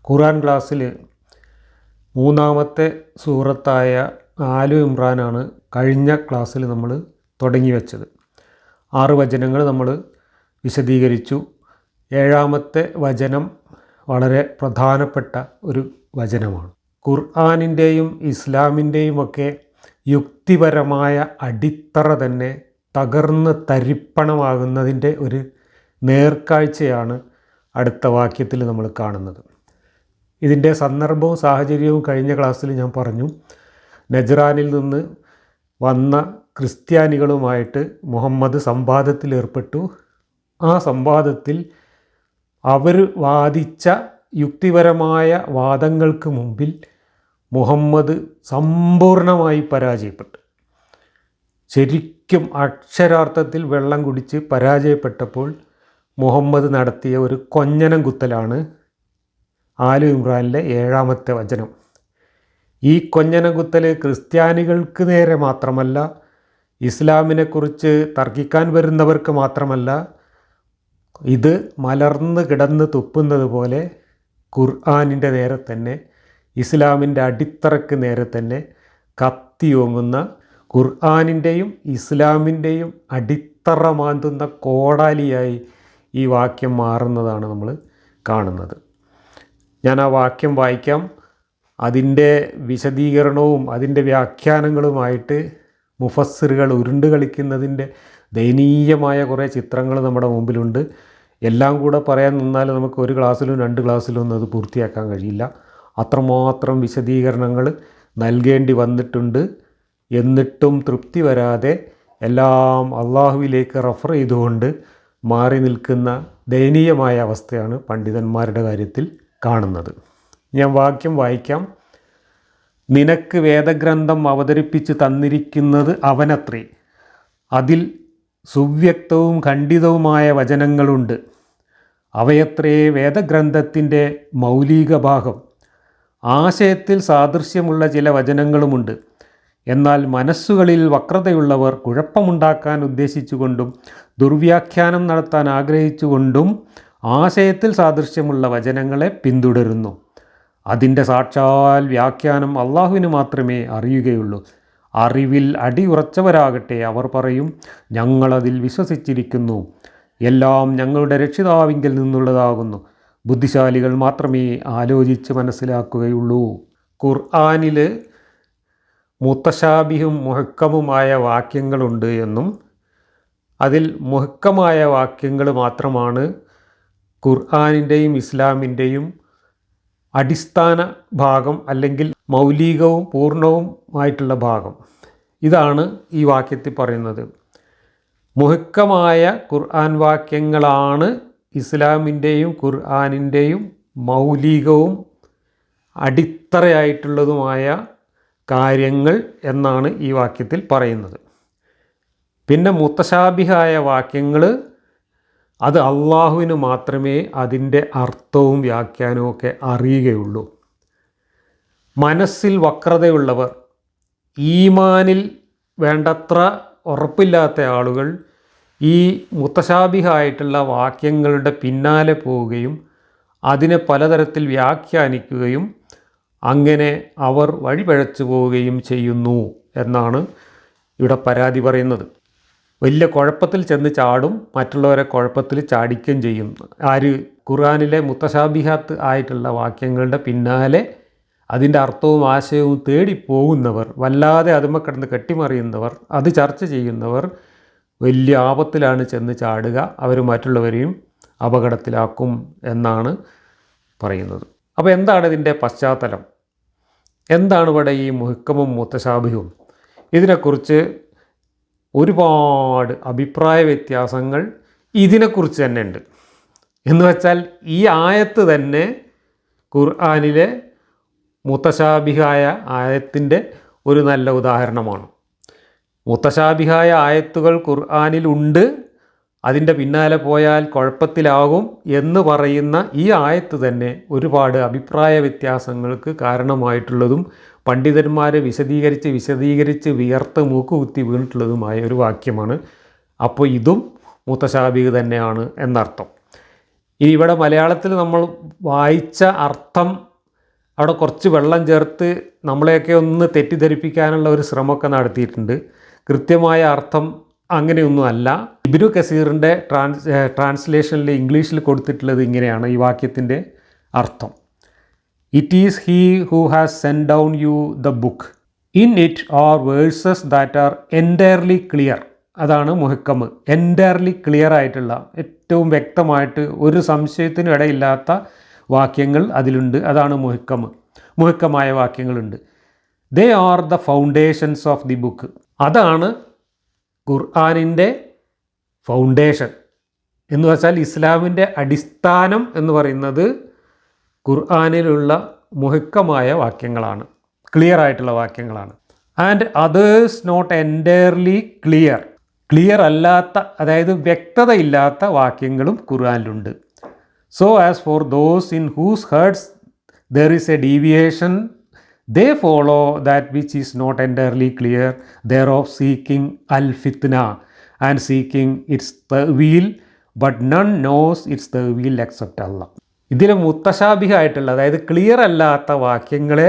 ഖുർആൻ ക്ലാസ്സിൽ മൂന്നാമത്തെ സൂറത്തായ ആലു ഇമ്രാനാണ് കഴിഞ്ഞ ക്ലാസ്സിൽ നമ്മൾ തുടങ്ങി വെച്ചത്. 6 വചനങ്ങൾ നമ്മൾ വിശദീകരിച്ചു. 7ാമത്തെ വചനം വളരെ പ്രധാനപ്പെട്ട ഒരു വചനമാണ്. ഖുർആനിൻ്റെയും ഇസ്ലാമിൻ്റെയും ഒക്കെ യുക്തിപരമായ അടിത്തറ തന്നെ തകർന്ന് തരിപ്പണമാകുന്നതിൻ്റെ ഒരു നേർക്കാഴ്ചയാണ് അടുത്ത വാക്യത്തിൽ നമ്മൾ കാണുന്നത്. ഇതിൻ്റെ സന്ദർഭവും സാഹചര്യവും കഴിഞ്ഞ ക്ലാസ്സിൽ ഞാൻ പറഞ്ഞു. നജ്റാനിൽ നിന്ന് വന്ന ക്രിസ്ത്യാനികളുമായിട്ട് മുഹമ്മദ് സംവാദത്തിലേർപ്പെട്ടു. ആ സംവാദത്തിൽ അവർ വാദിച്ച യുക്തിപരമായ വാദങ്ങൾക്ക് മുമ്പിൽ മുഹമ്മദ് സമ്പൂർണമായി പരാജയപ്പെട്ടു. ശരിക്കും അക്ഷരാർത്ഥത്തിൽ വെള്ളം കുടിച്ച് പരാജയപ്പെട്ടപ്പോൾ മുഹമ്മദ് നടത്തിയ ഒരു കൊഞ്ഞനം കുത്തലാണ് ആലു ഇമ്രാനിലെ 7ാമത്തെ വചനം. ഈ കൊഞ്ഞനം കുത്തൽ ക്രിസ്ത്യാനികൾക്ക് നേരെ മാത്രമല്ല, ഇസ്ലാമിനെക്കുറിച്ച് തർക്കിക്കാൻ വരുന്നവർക്ക് മാത്രമല്ല, ഇത് മലർന്ന് കിടന്ന് തുപ്പുന്നത് പോലെ ഖുർആനിൻ്റെ നേരെ തന്നെ, ഇസ്ലാമിൻ്റെ അടിത്തറയ്ക്ക് നേരെ തന്നെ കത്തിയോങ്ങുന്ന, ഖുർആനിൻ്റെയും ഇസ്ലാമിൻ്റെയും അടിത്തറ മാന്തുന്ന കോടാലിയായി ഈ വാക്യം മാറുന്നതാണ് നമ്മൾ കാണുന്നത്. ഞാൻ ആ വാക്യം വായിക്കാം. അതിൻ്റെ വിശദീകരണവും അതിൻ്റെ വ്യാഖ്യാനങ്ങളുമായിട്ട് മുഫസ്സിറുകൾ ഉരുണ്ട് കളിക്കുന്നതിൻ്റെ ദയനീയമായ കുറേ ചിത്രങ്ങൾ നമ്മുടെ മുമ്പിലുണ്ട്. എല്ലാം കൂടെ പറയാൻ നിന്നാൽ നമുക്ക് ഒരു ക്ലാസ്സിലും 2 ക്ലാസ്സിലും ഒന്നും അത് പൂർത്തിയാക്കാൻ കഴിയില്ല. അത്രമാത്രം വിശദീകരണങ്ങൾ നൽകേണ്ടി വന്നിട്ടുണ്ട്. എന്നിട്ടും തൃപ്തി വരാതെ എല്ലാം അള്ളാഹുവിലേക്ക് റഫർ ചെയ്തുകൊണ്ട് മാറി നിൽക്കുന്ന ദയനീയമായ അവസ്ഥയാണ് പണ്ഡിതന്മാരുടെ കാര്യത്തിൽ കാണുന്നത്. ഞാൻ വാക്യം വായിക്കാം. നിനക്ക് വേദഗ്രന്ഥം അവതരിപ്പിച്ച് തന്നിരിക്കുന്നത് അവനത്രേ, അതിൽ സുവ്യക്തവും ഖണ്ഡിതവുമായ വചനങ്ങളുണ്ട്. അവയത്രേ വേദഗ്രന്ഥത്തിൻ്റെ മൗലിക ഭാഗം. ആശയത്തിൽ സാദൃശ്യമുള്ള ചില വചനങ്ങളുമുണ്ട്. എന്നാൽ മനസ്സുകളിൽ വക്രതയുള്ളവർ കുഴപ്പമുണ്ടാക്കാൻ ഉദ്ദേശിച്ചുകൊണ്ടും ദുർവ്യാഖ്യാനം നടത്താൻ ആഗ്രഹിച്ചുകൊണ്ടും ആശയത്തിൽ സാദൃശ്യമുള്ള വചനങ്ങളെ പിന്തുടരുന്നു. അതിൻ്റെ സാക്ഷാൽ വ്യാഖ്യാനം അള്ളാഹുവിന് മാത്രമേ അറിയുകയുള്ളൂ. അറിവിൽ അടിയുറച്ചവരാകട്ടെ അവർ പറയും, ഞങ്ങളതിൽ വിശ്വസിച്ചിരിക്കുന്നു. എല്ലാം ഞങ്ങളുടെ രക്ഷിതാവിങ്കിൽ നിന്നുള്ളതാകുന്നു. ബുദ്ധിശാലികൾ മാത്രമേ ആലോചിച്ച് മനസ്സിലാക്കുകയുള്ളൂ. ഖുർആനിൽ മുത്തശാബിഹും മുഹക്കമുമായ വാക്യങ്ങളുണ്ട് എന്നും അതിൽ മുഹക്കമായ വാക്യങ്ങൾ മാത്രമാണ് ഖുർആനിൻ്റെയും ഇസ്ലാമിൻ്റെയും അടിസ്ഥാന ഭാഗം, അല്ലെങ്കിൽ മൗലികവും പൂർണ്ണവുമായിട്ടുള്ള ഭാഗം. ഇതാണ് ഈ വാക്യത്തിൽ പറയുന്നത്. മുഹക്കമായ ഖുർആൻ വാക്യങ്ങളാണ് ഇസ്ലാമിൻ്റെയും ഖുർആനിൻ്റെയും മൗലികവും അടിത്തറയായിട്ടുള്ളതുമായ കാര്യങ്ങൾ എന്നാണ് ഈ വാക്യത്തിൽ പറയുന്നത്. പിന്നെ മുത്തശാബിഹായ വാക്യങ്ങൾ, അത് അള്ളാഹുവിന് മാത്രമേ അതിൻ്റെ അർത്ഥവും വ്യാഖ്യാനവും ഒക്കെ അറിയുകയുള്ളൂ. മനസ്സിൽ വക്രതയുള്ളവർ, ഈമാനിൽ വേണ്ടത്ര ഉറപ്പില്ലാത്ത ആളുകൾ ഈ മുത്തശാബിഹായിട്ടുള്ള വാക്യങ്ങളുടെ പിന്നാലെ പോവുകയും അതിനെ പലതരത്തിൽ വ്യാഖ്യാനിക്കുകയും അങ്ങനെ അവർ വഴിപഴച്ചു പോവുകയും ചെയ്യുന്നു എന്നാണ് ഇവിടെ പരാതി പറയുന്നത്. വലിയ കുഴപ്പത്തിൽ ചെന്ന് ചാടും, മറ്റുള്ളവരെ കുഴപ്പത്തിൽ ചാടിക്കുകയും ചെയ്യും. ആര്? ഖുർആനിലെ മുത്തശാബിഹാത്ത് ആയിട്ടുള്ള വാക്യങ്ങളുടെ പിന്നാലെ അതിൻ്റെ അർത്ഥവും ആശയവും തേടിപ്പോകുന്നവർ, വല്ലാതെ അതുമ്മ കിടന്ന് കെട്ടിമറിയുന്നവർ, അത് ചർച്ച ചെയ്യുന്നവർ വലിയ ആപത്തിലാണ് ചെന്ന് ചാടുക. അവർ മറ്റുള്ളവരെയും അപകടത്തിലാക്കും എന്നാണ് പറയുന്നത്. അപ്പോൾ എന്താണ് ഇതിൻ്റെ പശ്ചാത്തലം? എന്താണ് ഇവിടെ ഈ മുഹക്കമും മുത്തശാബിഹും? ഇതിനെക്കുറിച്ച് ഒരുപാട് അഭിപ്രായ വ്യത്യാസങ്ങൾ ഇതിനെക്കുറിച്ച് തന്നെ ഉണ്ട്. എന്ന് വെച്ചാൽ ഈ ആയത്ത് തന്നെ ഖുർആനിലെ മുത്തശാബിഹായ ആയത്തിൻ്റെ ഒരു നല്ല ഉദാഹരണമാണ്. മുത്തശാബിഹായ ആയത്തുകൾ ഖുർആനിലുണ്ട്, അതിൻ്റെ പിന്നാലെ പോയാൽ കുഴപ്പത്തിലാകും എന്ന് പറയുന്ന ഈ ആയത്ത് തന്നെ ഒരുപാട് അഭിപ്രായ വ്യത്യാസങ്ങൾക്ക് കാരണമായിട്ടുള്ളതും പണ്ഡിതന്മാർ വിശദീകരിച്ച് വിയർത്ത് മൂക്കുകുത്തി വീണിട്ടുള്ളതുമായ ഒരു വാക്യമാണ്. അപ്പോൾ ഇതും മുത്തശാബിഹ് തന്നെയാണ് എന്നർത്ഥം. ഇനി ഇവിടെ മലയാളത്തിൽ നമ്മൾ വായിച്ച അർത്ഥം അവിടെ കുറച്ച് വെള്ളം ചേർത്ത് നമ്മളെയൊക്കെ ഒന്ന് തെറ്റിദ്ധരിപ്പിക്കാനുള്ള ഒരു ശ്രമമൊക്കെ നടത്തിയിട്ടുണ്ട്. കൃത്യമായ അർത്ഥം അങ്ങനെയൊന്നും അല്ല. ഇബ്നു കസീറിൻ്റെ ട്രാൻസ്ലേഷനിൽ ഇംഗ്ലീഷിൽ കൊടുത്തിട്ടുള്ളത് ഇങ്ങനെയാണ് ഈ വാക്യത്തിൻ്റെ അർത്ഥം. It is he who has send down you the book. In it are verses that are entirely clear. അതാണ് മുഹക്കം. എൻറ്റയർലി ക്ലിയർ ആയിട്ടുള്ള, ഏറ്റവും വ്യക്തമായിട്ട് ഒരു സംശയത്തിനും ഇടയില്ലാത്ത വാക്യങ്ങൾ അതിലുണ്ട്. അതാണ് മുഹക്കം. മുഹക്കമായ വാക്യങ്ങളുണ്ട്. They are the foundations of the book. അതാണ് ഖുർആനിൻ്റെ ഫൗണ്ടേഷൻ എന്ന് വെച്ചാൽ ഇസ്ലാമിൻ്റെ അടിസ്ഥാനം എന്ന് പറയുന്നത് ഖുർആനിലുള്ള മുഹക്കമായ വാക്യങ്ങളാണ്, ക്ലിയർ ആയിട്ടുള്ള വാക്യങ്ങളാണ്. And others not entirely clear, clear അല്ലാത്ത, അതായത് വ്യക്തതയില്ലാത്ത വാക്യങ്ങളും ഖുർആനിലുണ്ട്. So as for those in whose hearts there is a deviation, they follow that which is not entirely clear, thereof seeking al-fitna and seeking its ta'wil, but none knows its ta'wil except Allah. ഇതിൽ മുത്തശാബിഹായിട്ടുള്ള, അതായത് clear അല്ലാത്ത വാക്യങ്ങളെ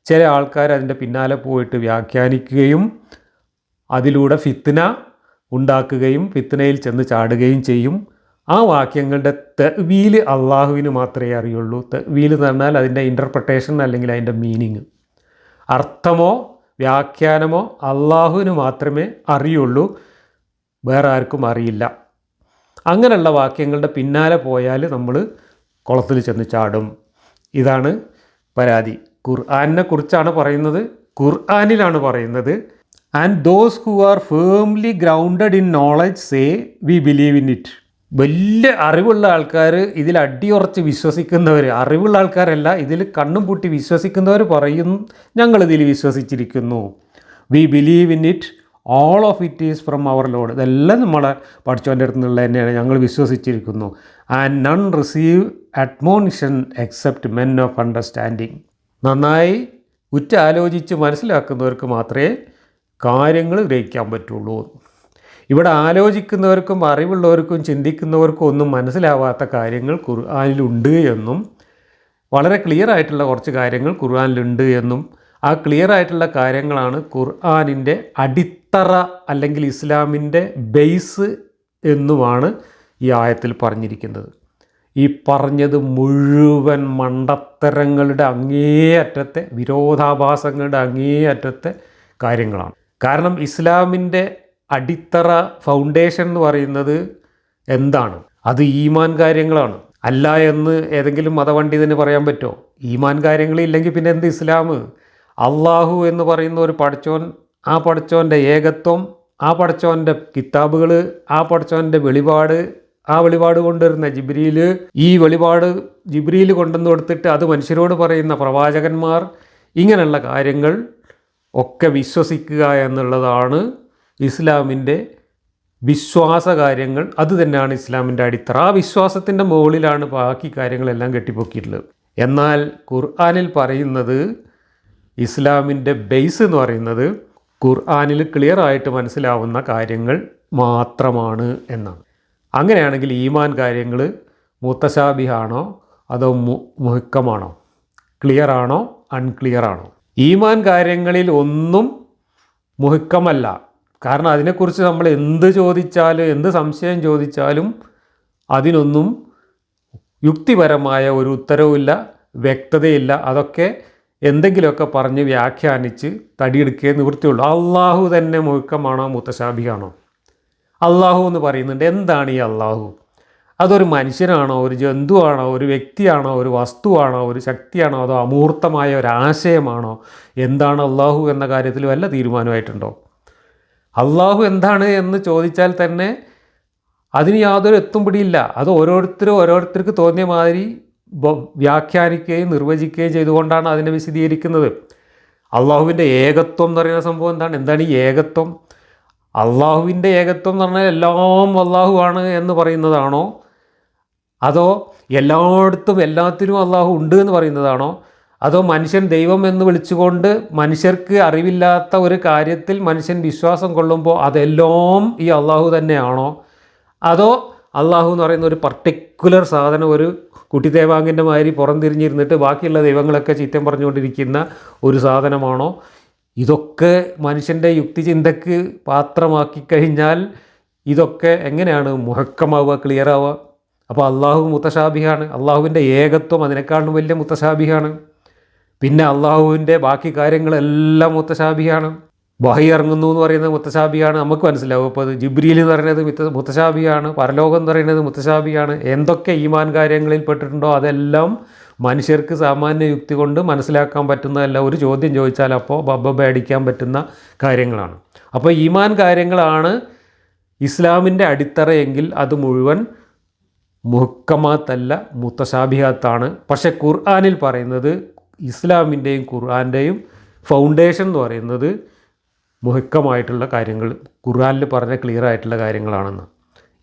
ചില ആൾക്കാർ അതിൻ്റെ പിന്നാലെ പോയിട്ട് വ്യാഖ്യാനിക്കുകയും അതിലൂടെ ഫിത്ന ഉണ്ടാക്കുകയും ഫിത്നയിൽ ചെന്ന് ചാടുകയും ചെയ്യും. ആ വാക്യങ്ങളുടെ തഅ്വീൽ അള്ളാഹുവിന് മാത്രമേ അറിയുള്ളൂ. തഅ്വീൽ എന്ന് പറഞ്ഞാൽ അതിൻ്റെ ഇൻ്റർപ്രിട്ടേഷൻ അല്ലെങ്കിൽ അതിൻ്റെ മീനിങ്, അർത്ഥമോ വ്യാഖ്യാനമോ അള്ളാഹുവിന് മാത്രമേ അറിയുള്ളൂ, വേറെ ആർക്കും അറിയില്ല. അങ്ങനെയുള്ള വാക്യങ്ങളുടെ പിന്നാലെ പോയാൽ നമ്മൾ കുളത്തിൽ ചെന്ന് ചാടും. ഇതാണ് പരാതി. ഖുർആനിനെ കുറിച്ചാണ് പറയുന്നത്, ഖുർആനിലാണ് പറയുന്നത്. And those who are firmly grounded in knowledge say V believe in it. വലിയ അറിവുള്ള ആൾക്കാർ, ഇതിൽ അടിയുറച്ച് വിശ്വസിക്കുന്നവർ, അറിവുള്ള ആൾക്കാരല്ല, ഇതിൽ കണ്ണും പൂട്ടി വിശ്വസിക്കുന്നവർ പറയും ഞങ്ങളിതിൽ വിശ്വസിച്ചിരിക്കുന്നു. We believe in it, all of it is from our Lord. ഇതെല്ലാം നമ്മളെ പഠിച്ചവൻ്റെ അടുത്ത് നിന്നുള്ള തന്നെയാണ്, ഞങ്ങൾ വിശ്വസിച്ചിരിക്കുന്നു. And none receive admonition except men of understanding. നന്നായി ഉറ്റാലോചിച്ച് മനസ്സിലാക്കുന്നവർക്ക് മാത്രമേ കാര്യങ്ങൾ ഗ്രഹിക്കാൻ പറ്റുള്ളൂ. ഇവിടെ ആലോചിക്കുന്നവർക്കും അറിവുള്ളവർക്കും ചിന്തിക്കുന്നവർക്കും ഒന്നും മനസ്സിലാവാത്ത കാര്യങ്ങൾ ഖുർആനിലുണ്ട് എന്നും വളരെ ക്ലിയർ ആയിട്ടുള്ള കുറച്ച് കാര്യങ്ങൾ ഖുർആനിലുണ്ട് എന്നും ആ ക്ലിയർ ആയിട്ടുള്ള കാര്യങ്ങളാണ് ഖുർആനിൻ്റെ അടിത്തറ അല്ലെങ്കിൽ ഇസ്ലാമിൻ്റെ ബേസ് എന്നുമാണ് ഈ ആയത്തിൽ പറഞ്ഞിരിക്കുന്നത്. ഈ പറഞ്ഞത് മുഴുവൻ മണ്ടത്തരങ്ങളുടെ അങ്ങേയറ്റത്തെ, വിരോധാഭാസങ്ങളുടെ അങ്ങേയറ്റത്തെ കാര്യങ്ങളാണ്. കാരണം ഇസ്ലാമിൻ്റെ അടിത്തറ, ഫൗണ്ടേഷൻ എന്ന് പറയുന്നത് എന്താണ്? അത് ഈമാൻ കാര്യങ്ങളാണ്. അല്ല എന്ന് ഏതെങ്കിലും മതപണ്ഡിതന് പറയാൻ പറ്റുമോ? ഈമാൻ കാര്യങ്ങളില്ലെങ്കിൽ പിന്നെ എന്ത് ഇസ്ലാം? അള്ളാഹു എന്ന് പറയുന്ന ഒരു പടച്ചോൻ, ആ പടച്ചോൻ്റെ ഏകത്വം, ആ പടച്ചോൻ്റെ കിതാബുകൾ, ആ പടച്ചോൻ്റെ വെളിപാട്, ആ വെളിപാട് കൊണ്ടുവരുന്ന ജിബ്രീൽ, ഈ വെളിപാട് ജിബ്രീൽ കൊണ്ടുവന്ന് കൊടുത്തിട്ട് അത് മനുഷ്യരോട് പറയുന്ന പ്രവാചകന്മാർ, ഇങ്ങനെയുള്ള കാര്യങ്ങൾ ഒക്കെ വിശ്വസിക്കുക എന്നുള്ളതാണ് ഇസ്ലാമിൻ്റെ വിശ്വാസ കാര്യങ്ങൾ. അത് തന്നെയാണ് ഇസ്ലാമിൻ്റെ അടിത്തറ. ആ വിശ്വാസത്തിൻ്റെ മുകളിലാണ് ബാക്കി കാര്യങ്ങളെല്ലാം കെട്ടിപ്പൊക്കിയിട്ടുള്ളത്. എന്നാൽ ഖുർആനിൽ പറയുന്നത്, ഇസ്ലാമിൻ്റെ ബേസ് എന്ന് പറയുന്നത് ഖുർആനിൽ ക്ലിയർ ആയിട്ട് മനസ്സിലാവുന്ന കാര്യങ്ങൾ മാത്രമാണ് എന്നാണ്. അങ്ങനെയാണെങ്കിൽ ഈമാൻ കാര്യങ്ങൾ മുത്തശാബിഹാണോ അതോ മുഹക്കമാണോ? ക്ലിയർ ആണോ അൺക്ലിയർ ആണോ? ഈമാൻ കാര്യങ്ങളിൽ ഒന്നും മുഹക്കമല്ല. കാരണം അതിനെക്കുറിച്ച് നമ്മൾ എന്ത് ചോദിച്ചാലും, എന്ത് സംശയം ചോദിച്ചാലും അതിനൊന്നും യുക്തിപരമായ ഒരു ഉത്തരവുമില്ല, വ്യക്തതയില്ല. അതൊക്കെ എന്തെങ്കിലുമൊക്കെ പറഞ്ഞ് വ്യാഖ്യാനിച്ച് തടിയെടുക്കേ നിവൃത്തിയുള്ളൂ. അള്ളാഹു തന്നെ മുഹക്കമാണോ മുത്തശാബിഹാണോ? അള്ളാഹു എന്ന് പറയുന്നുണ്ട്. എന്താണ് ഈ അള്ളാഹു? അതൊരു മനുഷ്യനാണോ, ഒരു ജന്തുവാണോ, ഒരു വ്യക്തിയാണോ, ഒരു വസ്തുവാണോ, ഒരു ശക്തിയാണോ, അതോ അമൂർത്തമായ ഒരു ആശയമാണോ? എന്താണ് അള്ളാഹു എന്ന കാര്യത്തിൽ വല്ല തീരുമാനമായിട്ടുണ്ടോ? അള്ളാഹു എന്താണ് എന്ന് ചോദിച്ചാൽ തന്നെ അതിന് യാതൊരു എത്തുംപിടിയില്ല. അത് ഓരോരുത്തർക്ക് തോന്നിയ മാതിരി വ്യാഖ്യാനിക്കുകയും നിർവചിക്കുകയും ചെയ്തുകൊണ്ടാണ് അതിനെ വിശദീകരിക്കുന്നത്. അള്ളാഹുവിൻ്റെ ഏകത്വം എന്ന് പറയുന്ന സംഭവം എന്താണ് ഈ ഏകത്വം? അള്ളാഹുവിൻ്റെ ഏകത്വം എന്ന് പറഞ്ഞാൽ എല്ലാം അള്ളാഹു ആണ് എന്ന് പറയുന്നതാണോ? അതോ എല്ലായിടത്തും എല്ലാത്തിനും അള്ളാഹു ഉണ്ട് എന്ന് പറയുന്നതാണോ? അതോ മനുഷ്യൻ ദൈവം എന്ന് വിളിച്ചുകൊണ്ട് മനുഷ്യർക്ക് അറിവില്ലാത്ത ഒരു കാര്യത്തിൽ മനുഷ്യൻ വിശ്വാസം കൊള്ളുമ്പോൾ അതെല്ലാം ഈ അള്ളാഹു തന്നെയാണോ? അതോ അള്ളാഹു എന്ന് പറയുന്ന ഒരു പർട്ടിക്കുലർ സാധനം ഒരു കുട്ടിദേവാങ്കിൻ്റെ മാതിരി പുറംതിരിഞ്ഞിരുന്നിട്ട് ബാക്കിയുള്ള ദൈവങ്ങളൊക്കെ ചീത്തം പറഞ്ഞുകൊണ്ടിരിക്കുന്ന ഒരു സാധനമാണോ? ഇതൊക്കെ മനുഷ്യൻ്റെ യുക്തിചിന്തക്ക് പാത്രമാക്കി കഴിഞ്ഞാൽ ഇതൊക്കെ എങ്ങനെയാണ് മുഹക്കമാവുക, ക്ലിയറാവുക? അപ്പോൾ അള്ളാഹു മുത്തശാബിഹാണ്, അള്ളാഹുവിൻ്റെ ഏകത്വം അതിനേക്കാളും വലിയ മുത്തശാബിഹാണ്. പിന്നെ അള്ളാഹുവിൻ്റെ ബാക്കി കാര്യങ്ങളെല്ലാം മുത്തശാബിഹാണ്. വഹി ഇറങ്ങുന്നു എന്ന് പറയുന്നത് മുത്തശാബിയാണ്, നമുക്ക് മനസ്സിലാവും. അപ്പോൾ അത് ജിബ്രീൽ എന്ന് പറയുന്നത് മുത്തശാബിയാണ്, പരലോകം എന്ന് പറയുന്നത് മുത്തശാബിയാണ്. എന്തൊക്കെ ഈമാൻ കാര്യങ്ങളിൽ പെട്ടിട്ടുണ്ടോ അതെല്ലാം മനുഷ്യർക്ക് സാമാന്യ യുക്തി കൊണ്ട് മനസ്സിലാക്കാൻ പറ്റുന്നതല്ല. ഒരു ചോദ്യം ചോദിച്ചാൽ അപ്പോൾ ബബ്ബ അടിക്കാൻ പറ്റുന്ന കാര്യങ്ങളാണ്. അപ്പോൾ ഈമാൻ കാര്യങ്ങളാണ് ഇസ്ലാമിൻ്റെ അടിത്തറയെങ്കിൽ അത് മുഴുവൻ മുഹക്കമാത്തല്ല, മുത്തശാബിഹാത്താണ്. പക്ഷേ ഖുർആനിൽ പറയുന്നത് ഇസ്ലാമിൻ്റെയും ഖുർആൻ്റെയും ഫൗണ്ടേഷൻ എന്ന് പറയുന്നത് മുഹക്കമായിട്ടുള്ള കാര്യങ്ങൾ, ഖുർആനിൽ പറഞ്ഞ ക്ലിയർ ആയിട്ടുള്ള കാര്യങ്ങളാണെന്ന്.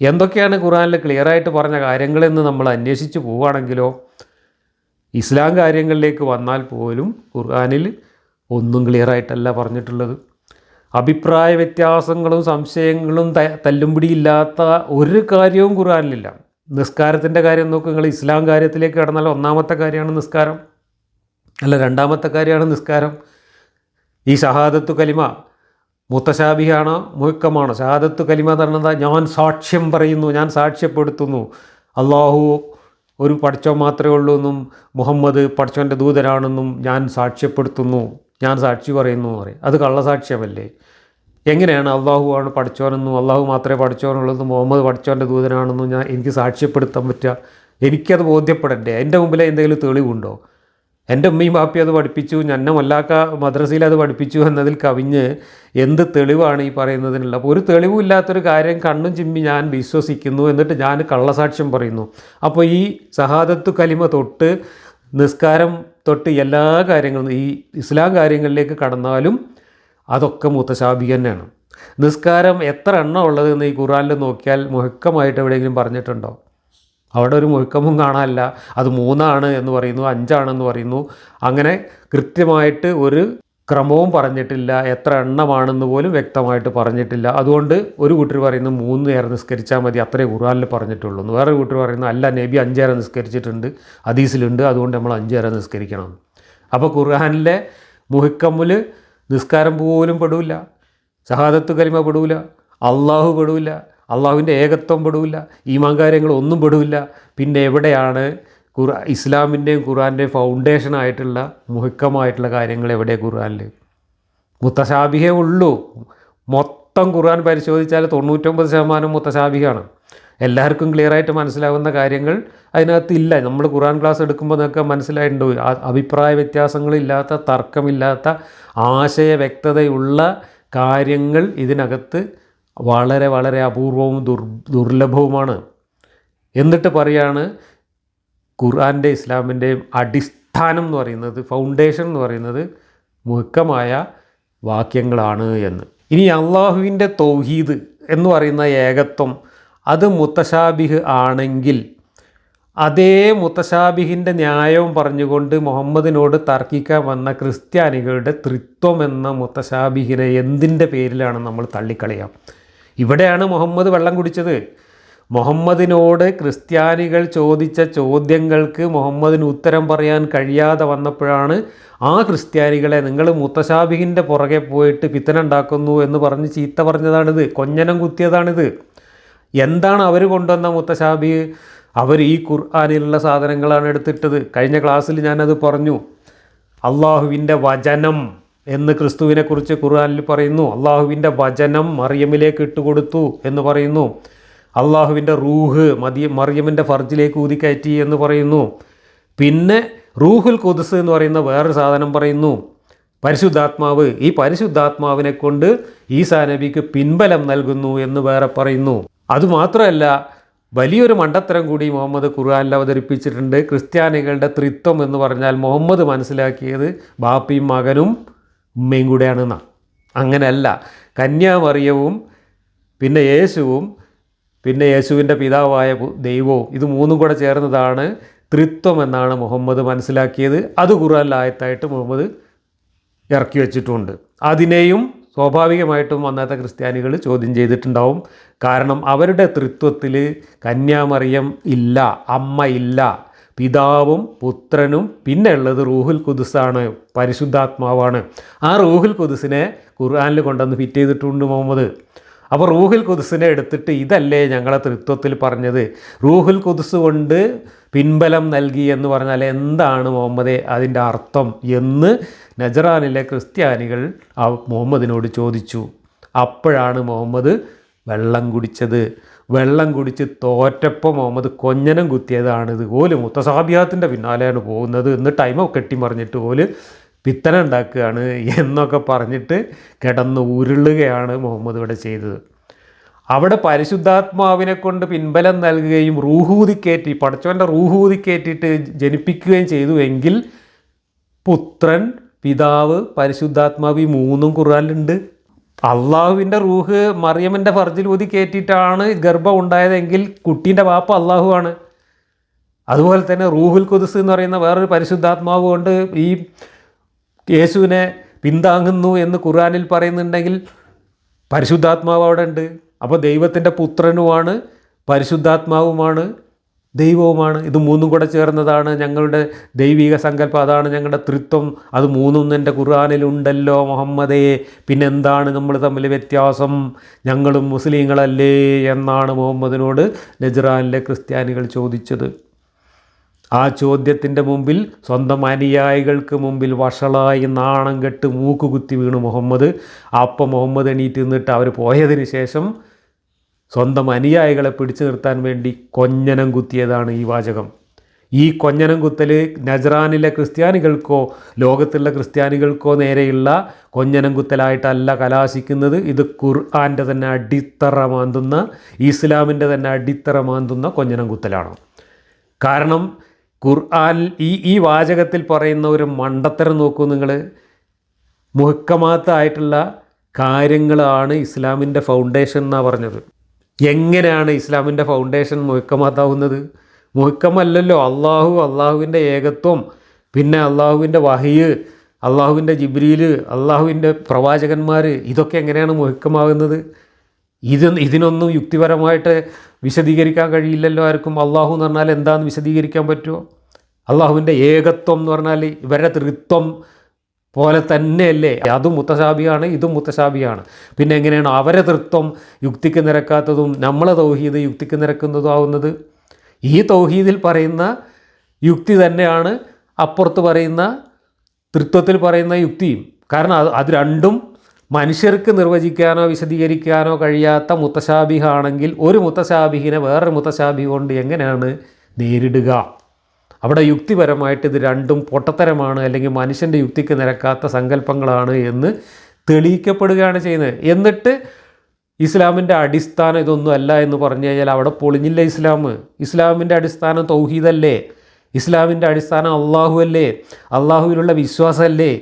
എന്തൊക്കെയാണ് ഖുർആനിൽ ക്ലിയറായിട്ട് പറഞ്ഞ കാര്യങ്ങളെന്ന് നമ്മൾ അന്വേഷിച്ച് പോവുകയാണെങ്കിലോ ഇസ്ലാം കാര്യങ്ങളിലേക്ക് വന്നാൽ പോലും ഖുർആനിൽ ഒന്നും ക്ലിയറായിട്ടല്ല പറഞ്ഞിട്ടുള്ളത്. അഭിപ്രായ വ്യത്യാസങ്ങളും സംശയങ്ങളും തല്ലുംപിടിയില്ലാത്ത ഒരു കാര്യവും ഖുർആനിലില്ല. നിസ്കാരത്തിൻ്റെ കാര്യം നോക്കുക, നിങ്ങൾ ഇസ്ലാം കാര്യത്തിലേക്ക് കടന്നാൽ ഒന്നാമത്തെ കാര്യമാണ് നിസ്കാരം, അല്ല രണ്ടാമത്തെ കാര്യമാണ് നിസ്കാരം. ഈ ഷഹാദത്തു കലിമ മുത്തശാബിഹാണോ മുഹക്കമാണോ? ഷഹാദത്തു കലിമ എന്ന് പറഞ്ഞാൽ ഞാൻ സാക്ഷ്യം പറയുന്നു, ഞാൻ സാക്ഷ്യപ്പെടുത്തുന്നു അള്ളാഹു ഒരു പടച്ചോൻ മാത്രമേ ഉള്ളൂ എന്നും മുഹമ്മദ് പടച്ചോൻ്റെ ദൂതനാണെന്നും ഞാൻ സാക്ഷ്യപ്പെടുത്തുന്നു, ഞാൻ സാക്ഷി പറയുന്നു എന്ന് പറയും. അത് കള്ളസാക്ഷ്യമല്ലേ? എങ്ങനെയാണ് അള്ളാഹു ആണ് പടച്ചോനെന്നും അള്ളാഹു മാത്രമേ പടച്ചോനുള്ളൂ മുഹമ്മദ് പടച്ചോൻ്റെ ദൂതനാണെന്നും എനിക്ക് സാക്ഷ്യപ്പെടുത്താൻ പറ്റുക? എനിക്കത് ബോധ്യപ്പെടണ്ടേ? എൻ്റെ മുമ്പിൽ എന്തെങ്കിലും തെളിവുണ്ടോ? എൻ്റെ ഉമ്മയും ബാപ്പി അത് പഠിപ്പിച്ചു, എന്നെ മല്ലാക്ക മദ്രസയിൽ അത് പഠിപ്പിച്ചു എന്നതിൽ കവിഞ്ഞ് എന്ത് തെളിവാണ് ഈ പറയുന്നതിനുള്ള? അപ്പോൾ ഒരു തെളിവില്ലാത്തൊരു കാര്യം കണ്ണും ചിമ്മി ഞാൻ വിശ്വസിക്കുന്നു, എന്നിട്ട് ഞാൻ കള്ളസാക്ഷ്യം പറയുന്നു. അപ്പോൾ ഈ ഷഹാദത്തു കലിമ തൊട്ട് നിസ്കാരം തൊട്ട് എല്ലാ കാര്യങ്ങളും ഈ ഇസ്ലാം കാര്യങ്ങളിലേക്ക് കടന്നാലും അതൊക്കെ മുത്തശാബി തന്നെയാണ്. നിസ്കാരം എത്ര എണ്ണം ഉള്ളതെന്ന് ഈ ഖുർആനിൽ നോക്കിയാൽ മുഹക്കമായിട്ട് എവിടെയെങ്കിലും പറഞ്ഞിട്ടുണ്ടോ? അവിടെ ഒരു മുഹക്കമും കാണാനില്ല. അത് 3 എന്ന് പറയുന്നു, 5 പറയുന്നു. അങ്ങനെ കൃത്യമായിട്ട് ഒരു ക്രമവും പറഞ്ഞിട്ടില്ല, എത്ര എണ്ണമാണെന്ന് പോലും വ്യക്തമായിട്ട് പറഞ്ഞിട്ടില്ല. അതുകൊണ്ട് ഒരു കൂട്ടർ പറയുന്നു 3 നേരം നിസ്കരിച്ചാൽ മതി, അത്രേ ഖുർആനിൽ പറഞ്ഞിട്ടുള്ളൂ. വേറെ കൂട്ടർ പറയുന്നു അല്ല, നബി 5 നേരം നിസ്കരിച്ചിട്ടുണ്ട്, ഹദീസിലുണ്ട്, അതുകൊണ്ട് നമ്മൾ 5 നേരം നിസ്കരിക്കണം. അപ്പോൾ ഖുർആനിലെ മുഹക്കമ്മിൽ നിസ്കാരം പോലും പെടില്ല, ഷഹാദത്ത് കലിമ പെടില്ല, അള്ളാഹു പെടില്ല, അള്ളാഹുവിൻ്റെ ഏകത്വം പെടില്ല, ഈമാൻ കാര്യങ്ങളൊന്നും പെടില്ല. പിന്നെ എവിടെയാണ് ഇസ്ലാമിൻ്റെയും ഖുർആൻ്റെയും ഫൗണ്ടേഷനായിട്ടുള്ള മുഹക്കമായിട്ടുള്ള കാര്യങ്ങൾ എവിടെ ഖുർആനിൽ? മുത്തശാബിഹേ ഉള്ളൂ. മൊത്തം ഖുർആൻ പരിശോധിച്ചാൽ 99% മുത്തശാബിഹാണ്. എല്ലാവർക്കും ക്ലിയറായിട്ട് മനസ്സിലാവുന്ന കാര്യങ്ങൾ അതിനകത്തില്ല. നമ്മൾ ഖുർആൻ ക്ലാസ് എടുക്കുമ്പോൾ നിങ്ങൾക്ക് മനസ്സിലായിട്ടുണ്ടോ? അഭിപ്രായ വ്യത്യാസങ്ങളില്ലാത്ത, തർക്കമില്ലാത്ത, ആശയ വ്യക്തതയുള്ള കാര്യങ്ങൾ ഇതിനകത്ത് വളരെ വളരെ അപൂർവവും ദുർലഭവുമാണ്. എന്നിട്ട് പറയാണ് ഖുർആൻ്റെ ഇസ്ലാമിൻ്റെയും അടിസ്ഥാനം എന്ന് പറയുന്നത്, ഫൗണ്ടേഷൻ എന്ന് പറയുന്നത് മുഹക്കമായ വാക്യങ്ങളാണ് എന്ന്. ഇനി അള്ളാഹുവിൻ്റെ തൗഹീദ് എന്ന് പറയുന്ന ഏകത്വം അത് മുത്തശാബിഹ് ആണെങ്കിൽ അതേ മുത്തശാബിഹിൻ്റെ ന്യായവും പറഞ്ഞുകൊണ്ട് മുഹമ്മദിനോട് തർക്കിക്കാൻ വന്ന ക്രിസ്ത്യാനികളുടെ ത്രിത്വം എന്ന മുത്തശാബിഹിനെ എന്തിൻ്റെ പേരിലാണ് നമ്മൾ തള്ളിക്കളയാം? ഇവിടെയാണ് മുഹമ്മദ് വെള്ളം കുടിച്ചത്. മുഹമ്മദിനോട് ക്രിസ്ത്യാനികൾ ചോദിച്ച ചോദ്യങ്ങൾക്ക് മുഹമ്മദിന് ഉത്തരം പറയാൻ കഴിയാതെ വന്നപ്പോഴാണ് ആ ക്രിസ്ത്യാനികളെ നിങ്ങൾ മുത്തശാബിഹിൻ്റെ പുറകെ പോയിട്ട് ഫിത്തന ഉണ്ടാക്കുന്നു എന്ന് പറഞ്ഞ് ചീത്ത പറഞ്ഞതാണിത്, കൊഞ്ഞനം കുത്തിയതാണിത്. എന്താണ് അവർ കൊണ്ടുവന്ന മുത്തശാബിഹ്? അവർ ഈ ഖുർആനിലുള്ള സാധനങ്ങളാണ് എടുത്തിട്ടത്. കഴിഞ്ഞ ക്ലാസ്സിൽ ഞാനത് പറഞ്ഞു. അള്ളാഹുവിൻ്റെ വചനം എന്ന് ക്രിസ്തുവിനെക്കുറിച്ച് ഖുർആനിൽ പറയുന്നു. അള്ളാഹുവിൻ്റെ വചനം മറിയമിലേക്ക് ഇട്ടുകൊടുത്തു എന്ന് പറയുന്നു. അള്ളാഹുവിൻ്റെ റൂഹ് മറിയമിൻ്റെ ഫർജിലേക്ക് ഊതിക്കയറ്റി എന്ന് പറയുന്നു. പിന്നെ റൂഹുൽ ഖുദ്സ് എന്ന് പറയുന്ന വേറൊരു സാധനം പറയുന്നു, പരിശുദ്ധാത്മാവ്. ഈ പരിശുദ്ധാത്മാവിനെ കൊണ്ട് ഈസാ നബിക്ക് പിൻബലം നൽകുന്നു എന്ന് വേറെ പറയുന്നു. അതുമാത്രമല്ല, വലിയൊരു മണ്ടത്തരം കൂടി മുഹമ്മദ് ഖുർആനിൽ അവതരിപ്പിച്ചിട്ടുണ്ട്. ക്രിസ്ത്യാനികളുടെ ത്രിത്വം എന്ന് പറഞ്ഞാൽ മുഹമ്മദ് മനസ്സിലാക്കിയത് ബാപ്പയും മകനും ഉമ്മയും കൂടെയാണെന്നാണ്. അങ്ങനെയല്ല, കന്യാമറിയവും പിന്നെ യേശുവും പിന്നെ യേശുവിൻ്റെ പിതാവായ ദൈവവും, ഇത് 3 കൂടെ ചേർന്നതാണ് ത്രിത്വം എന്നാണ് മുഹമ്മദ് മനസ്സിലാക്കിയത്. അത് ഖുർആനിൽ ആയത്തായിട്ട് മുഹമ്മദ് ഇറക്കി വെച്ചിട്ടുണ്ട്. അതിനെയും സ്വാഭാവികമായിട്ടും അന്നത്തെ ക്രിസ്ത്യാനികൾ ചോദ്യം ചെയ്തിട്ടുണ്ടാവും. കാരണം അവരുടെ തൃത്വത്തിൽ കന്യാമറിയം ഇല്ല, അമ്മ ഇല്ല, പിതാവും പുത്രനും പിന്നെ ഉള്ളത് റൂഹുൽ ഖുദുസാണ്, പരിശുദ്ധാത്മാവാണ്. ആ റൂഹുൽ ഖുദുസിനെ ഖുർആനിൽ കൊണ്ടുവന്ന് ഫിറ്റ് ചെയ്തിട്ടുണ്ട് മുഹമ്മദ്. അപ്പോൾ റൂഹുൽ ഖുദുസിനെ എടുത്തിട്ട് ഇതല്ലേ ഞങ്ങളെ തൃത്വത്തിൽ പറഞ്ഞത്, റൂഹുൽ ഖുദുസ് കൊണ്ട് പിൻബലം നൽകി എന്ന് പറഞ്ഞാൽ എന്താണ് മുഹമ്മദേ അതിൻ്റെ അർത്ഥം എന്ന് നജറാനിലെ ക്രിസ്ത്യാനികൾ മുഹമ്മദിനോട് ചോദിച്ചു. അപ്പോഴാണ് മുഹമ്മദ് വെള്ളം കുടിച്ചത്. വെള്ളം കുടിച്ച് തോറ്റപ്പോൾ മുഹമ്മദ് കൊഞ്ഞനം കുത്തിയതാണിത്. ഓല് മുത്തസാബിയാത്തിൻ്റെ പിന്നാലെയാണ് പോകുന്നത്, എന്നിട്ട് ടൈമ കെട്ടിമറിഞ്ഞിട്ട് ഓല് പിത്തന ഉണ്ടാക്കുകയാണ് എന്നൊക്കെ പറഞ്ഞിട്ട് കിടന്ന് ഉരുളുകയാണ് മുഹമ്മദ് ഇവിടെ ചെയ്തത്. അവിടെ പരിശുദ്ധാത്മാവിനെ കൊണ്ട് പിൻബലം നൽകുകയും റൂഹൂതിക്കേറ്റി പടച്ചവൻ്റെ റൂഹൂതിക്കേറ്റിട്ട് ജനിപ്പിക്കുകയും ചെയ്തു എങ്കിൽ പുത്രൻ, പിതാവ്, പരിശുദ്ധാത്മാവ് ഈ മൂന്നും ഖുർആനിലുണ്ട്. അള്ളാഹുവിൻ്റെ റൂഹ് മറിയമിൻ്റെ ഫർജിൽ ഊതി കയറ്റിയിട്ടാണ് ഗർഭം ഉണ്ടായതെങ്കിൽ കുട്ടീൻ്റെ വാപ്പ അള്ളാഹുവാണ്. അതുപോലെ തന്നെ റൂഹുൽ ഖുദുസ് എന്ന് പറയുന്ന വേറൊരു പരിശുദ്ധാത്മാവ് കൊണ്ട് ഈ യേശുവിനെ പിന്താങ്ങുന്നു എന്ന് ഖുർആനിൽ പറയുന്നുണ്ടെങ്കിൽ പരിശുദ്ധാത്മാവ് അവിടെ ഉണ്ട്. അപ്പോൾ ദൈവത്തിൻ്റെ പുത്രനുമാണ്, പരിശുദ്ധാത്മാവുമാണ്, ദൈവവുമാണ്. ഇത് മൂന്നും കൂടെ ചേർന്നതാണ് ഞങ്ങളുടെ ദൈവിക സങ്കല്പം, അതാണ് ഞങ്ങളുടെ തൃത്വം. അത് മൂന്നും എൻ്റെ ഖുർആനിലുണ്ടല്ലോ മുഹമ്മദേ, പിന്നെന്താണ് നമ്മൾ തമ്മിൽ വ്യത്യാസം, ഞങ്ങളും മുസ്ലിങ്ങളല്ലേ എന്നാണ് മുഹമ്മദിനോട് നജ്റാനിലെ ക്രിസ്ത്യാനികൾ ചോദിച്ചത്. ആ ചോദ്യത്തിൻ്റെ മുമ്പിൽ സ്വന്തം അനുയായികൾക്ക് മുമ്പിൽ വഷളായി നാണം കെട്ട് മൂക്കുകുത്തി വീണു മുഹമ്മദ്. അപ്പം മുഹമ്മദ് എണീറ്റ് നിന്നിട്ട് അവർ പോയതിന് ശേഷം സ്വന്തം അനുയായികളെ പിടിച്ചു നിർത്താൻ വേണ്ടി കൊഞ്ഞനം കുത്തിയതാണ് ഈ വാചകം. ഈ കൊഞ്ഞനം കുത്തൽ നജ്റാനിലെ ക്രിസ്ത്യാനികൾക്കോ ലോകത്തുള്ള ക്രിസ്ത്യാനികൾക്കോ നേരെയുള്ള കൊഞ്ഞനം കുത്തലായിട്ടല്ല കലാശിക്കുന്നത്. ഇത് ഖുർആൻ്റെ തന്നെ അടിത്തറ മാന്തുന്ന, ഇസ്ലാമിൻ്റെ തന്നെ അടിത്തറ മാന്തുന്ന കൊഞ്ഞനം കുത്തലാണ്. കാരണം ഖുർആൻ ഈ വാചകത്തിൽ പറയുന്ന ഒരു മണ്ടത്തരം നോക്കൂ നിങ്ങൾ. മുഹക്കമാത്തായിട്ടുള്ള കാര്യങ്ങളാണ് ഇസ്ലാമിൻ്റെ ഫൗണ്ടേഷൻ എന്നാണ് പറഞ്ഞത്. എങ്ങനെയാണ് ഇസ്ലാമിൻ്റെ ഫൗണ്ടേഷൻ മുഹക്കമാത്താവുന്നത്? മുഹക്കമല്ലല്ലോ. അള്ളാഹുവിൻ്റെ ഏകത്വം, പിന്നെ അള്ളാഹുവിൻ്റെ വഹിയ്, അള്ളാഹുവിൻ്റെ ജിബ്രീൽ, അള്ളാഹുവിൻ്റെ പ്രവാചകന്മാർ, ഇതൊക്കെ എങ്ങനെയാണ് മുഹക്കമാകുന്നത്? ഇതിനൊന്നും യുക്തിപരമായിട്ട് വിശദീകരിക്കാൻ കഴിയില്ലല്ലോ ആർക്കും. അള്ളാഹു എന്ന് പറഞ്ഞാൽ എന്താണെന്ന് വിശദീകരിക്കാൻ പറ്റുമോ? അള്ളാഹുവിൻ്റെ ഏകത്വം എന്ന് പറഞ്ഞാൽ ഇവരുടെ തൃത്വം പോലെ തന്നെയല്ലേ? അതും മുത്തശാബിയാണ്, ഇതും മുത്തശാബിയാണ്. പിന്നെ എങ്ങനെയാണ് അവരെ തൃത്വം യുക്തിക്ക് നിരക്കാത്തതും നമ്മളെ തൗഹീദ് യുക്തിക്ക് നിരക്കുന്നതും ആവുന്നത്? ഈ തൗഹീദിൽ പറയുന്ന യുക്തി തന്നെയാണ് അപ്പുറത്ത് പറയുന്ന തൃത്വത്തിൽ പറയുന്ന യുക്തിയും. കാരണം അത് രണ്ടും മനുഷ്യർക്ക് നിർവചിക്കാനോ വിശദീകരിക്കാനോ കഴിയാത്ത മുത്തശാബിഹാണെങ്കിൽ ഒരു മുത്തശാബിഹിനെ വേറൊരു മുത്തശാബി കൊണ്ട് എങ്ങനെയാണ് നേരിടുക? അവിടെ യുക്തിപരമായിട്ട് ഇത് രണ്ടും പൊട്ടത്തരമാണ്, അല്ലെങ്കിൽ മനുഷ്യൻ്റെ യുക്തിക്ക് നിരക്കാത്ത സങ്കല്പങ്ങളാണ് എന്ന് തെളിയിക്കപ്പെടുകയാണ് ചെയ്യുന്നത്. എന്നിട്ട് ഇസ്ലാമിൻ്റെ അടിസ്ഥാനം ഇതൊന്നും അല്ല എന്ന് പറഞ്ഞു കഴിഞ്ഞാൽ അവിടെ പൊളിഞ്ഞില്ല ഇസ്ലാം. ഇസ്ലാമിൻ്റെ അടിസ്ഥാനം തൗഹീദല്ലേ? ഇസ്ലാമിൻ്റെ അടിസ്ഥാനം അള്ളാഹു അല്ലേ? അള്ളാഹുവിലുള്ള വിശ്വാസമല്ലേ?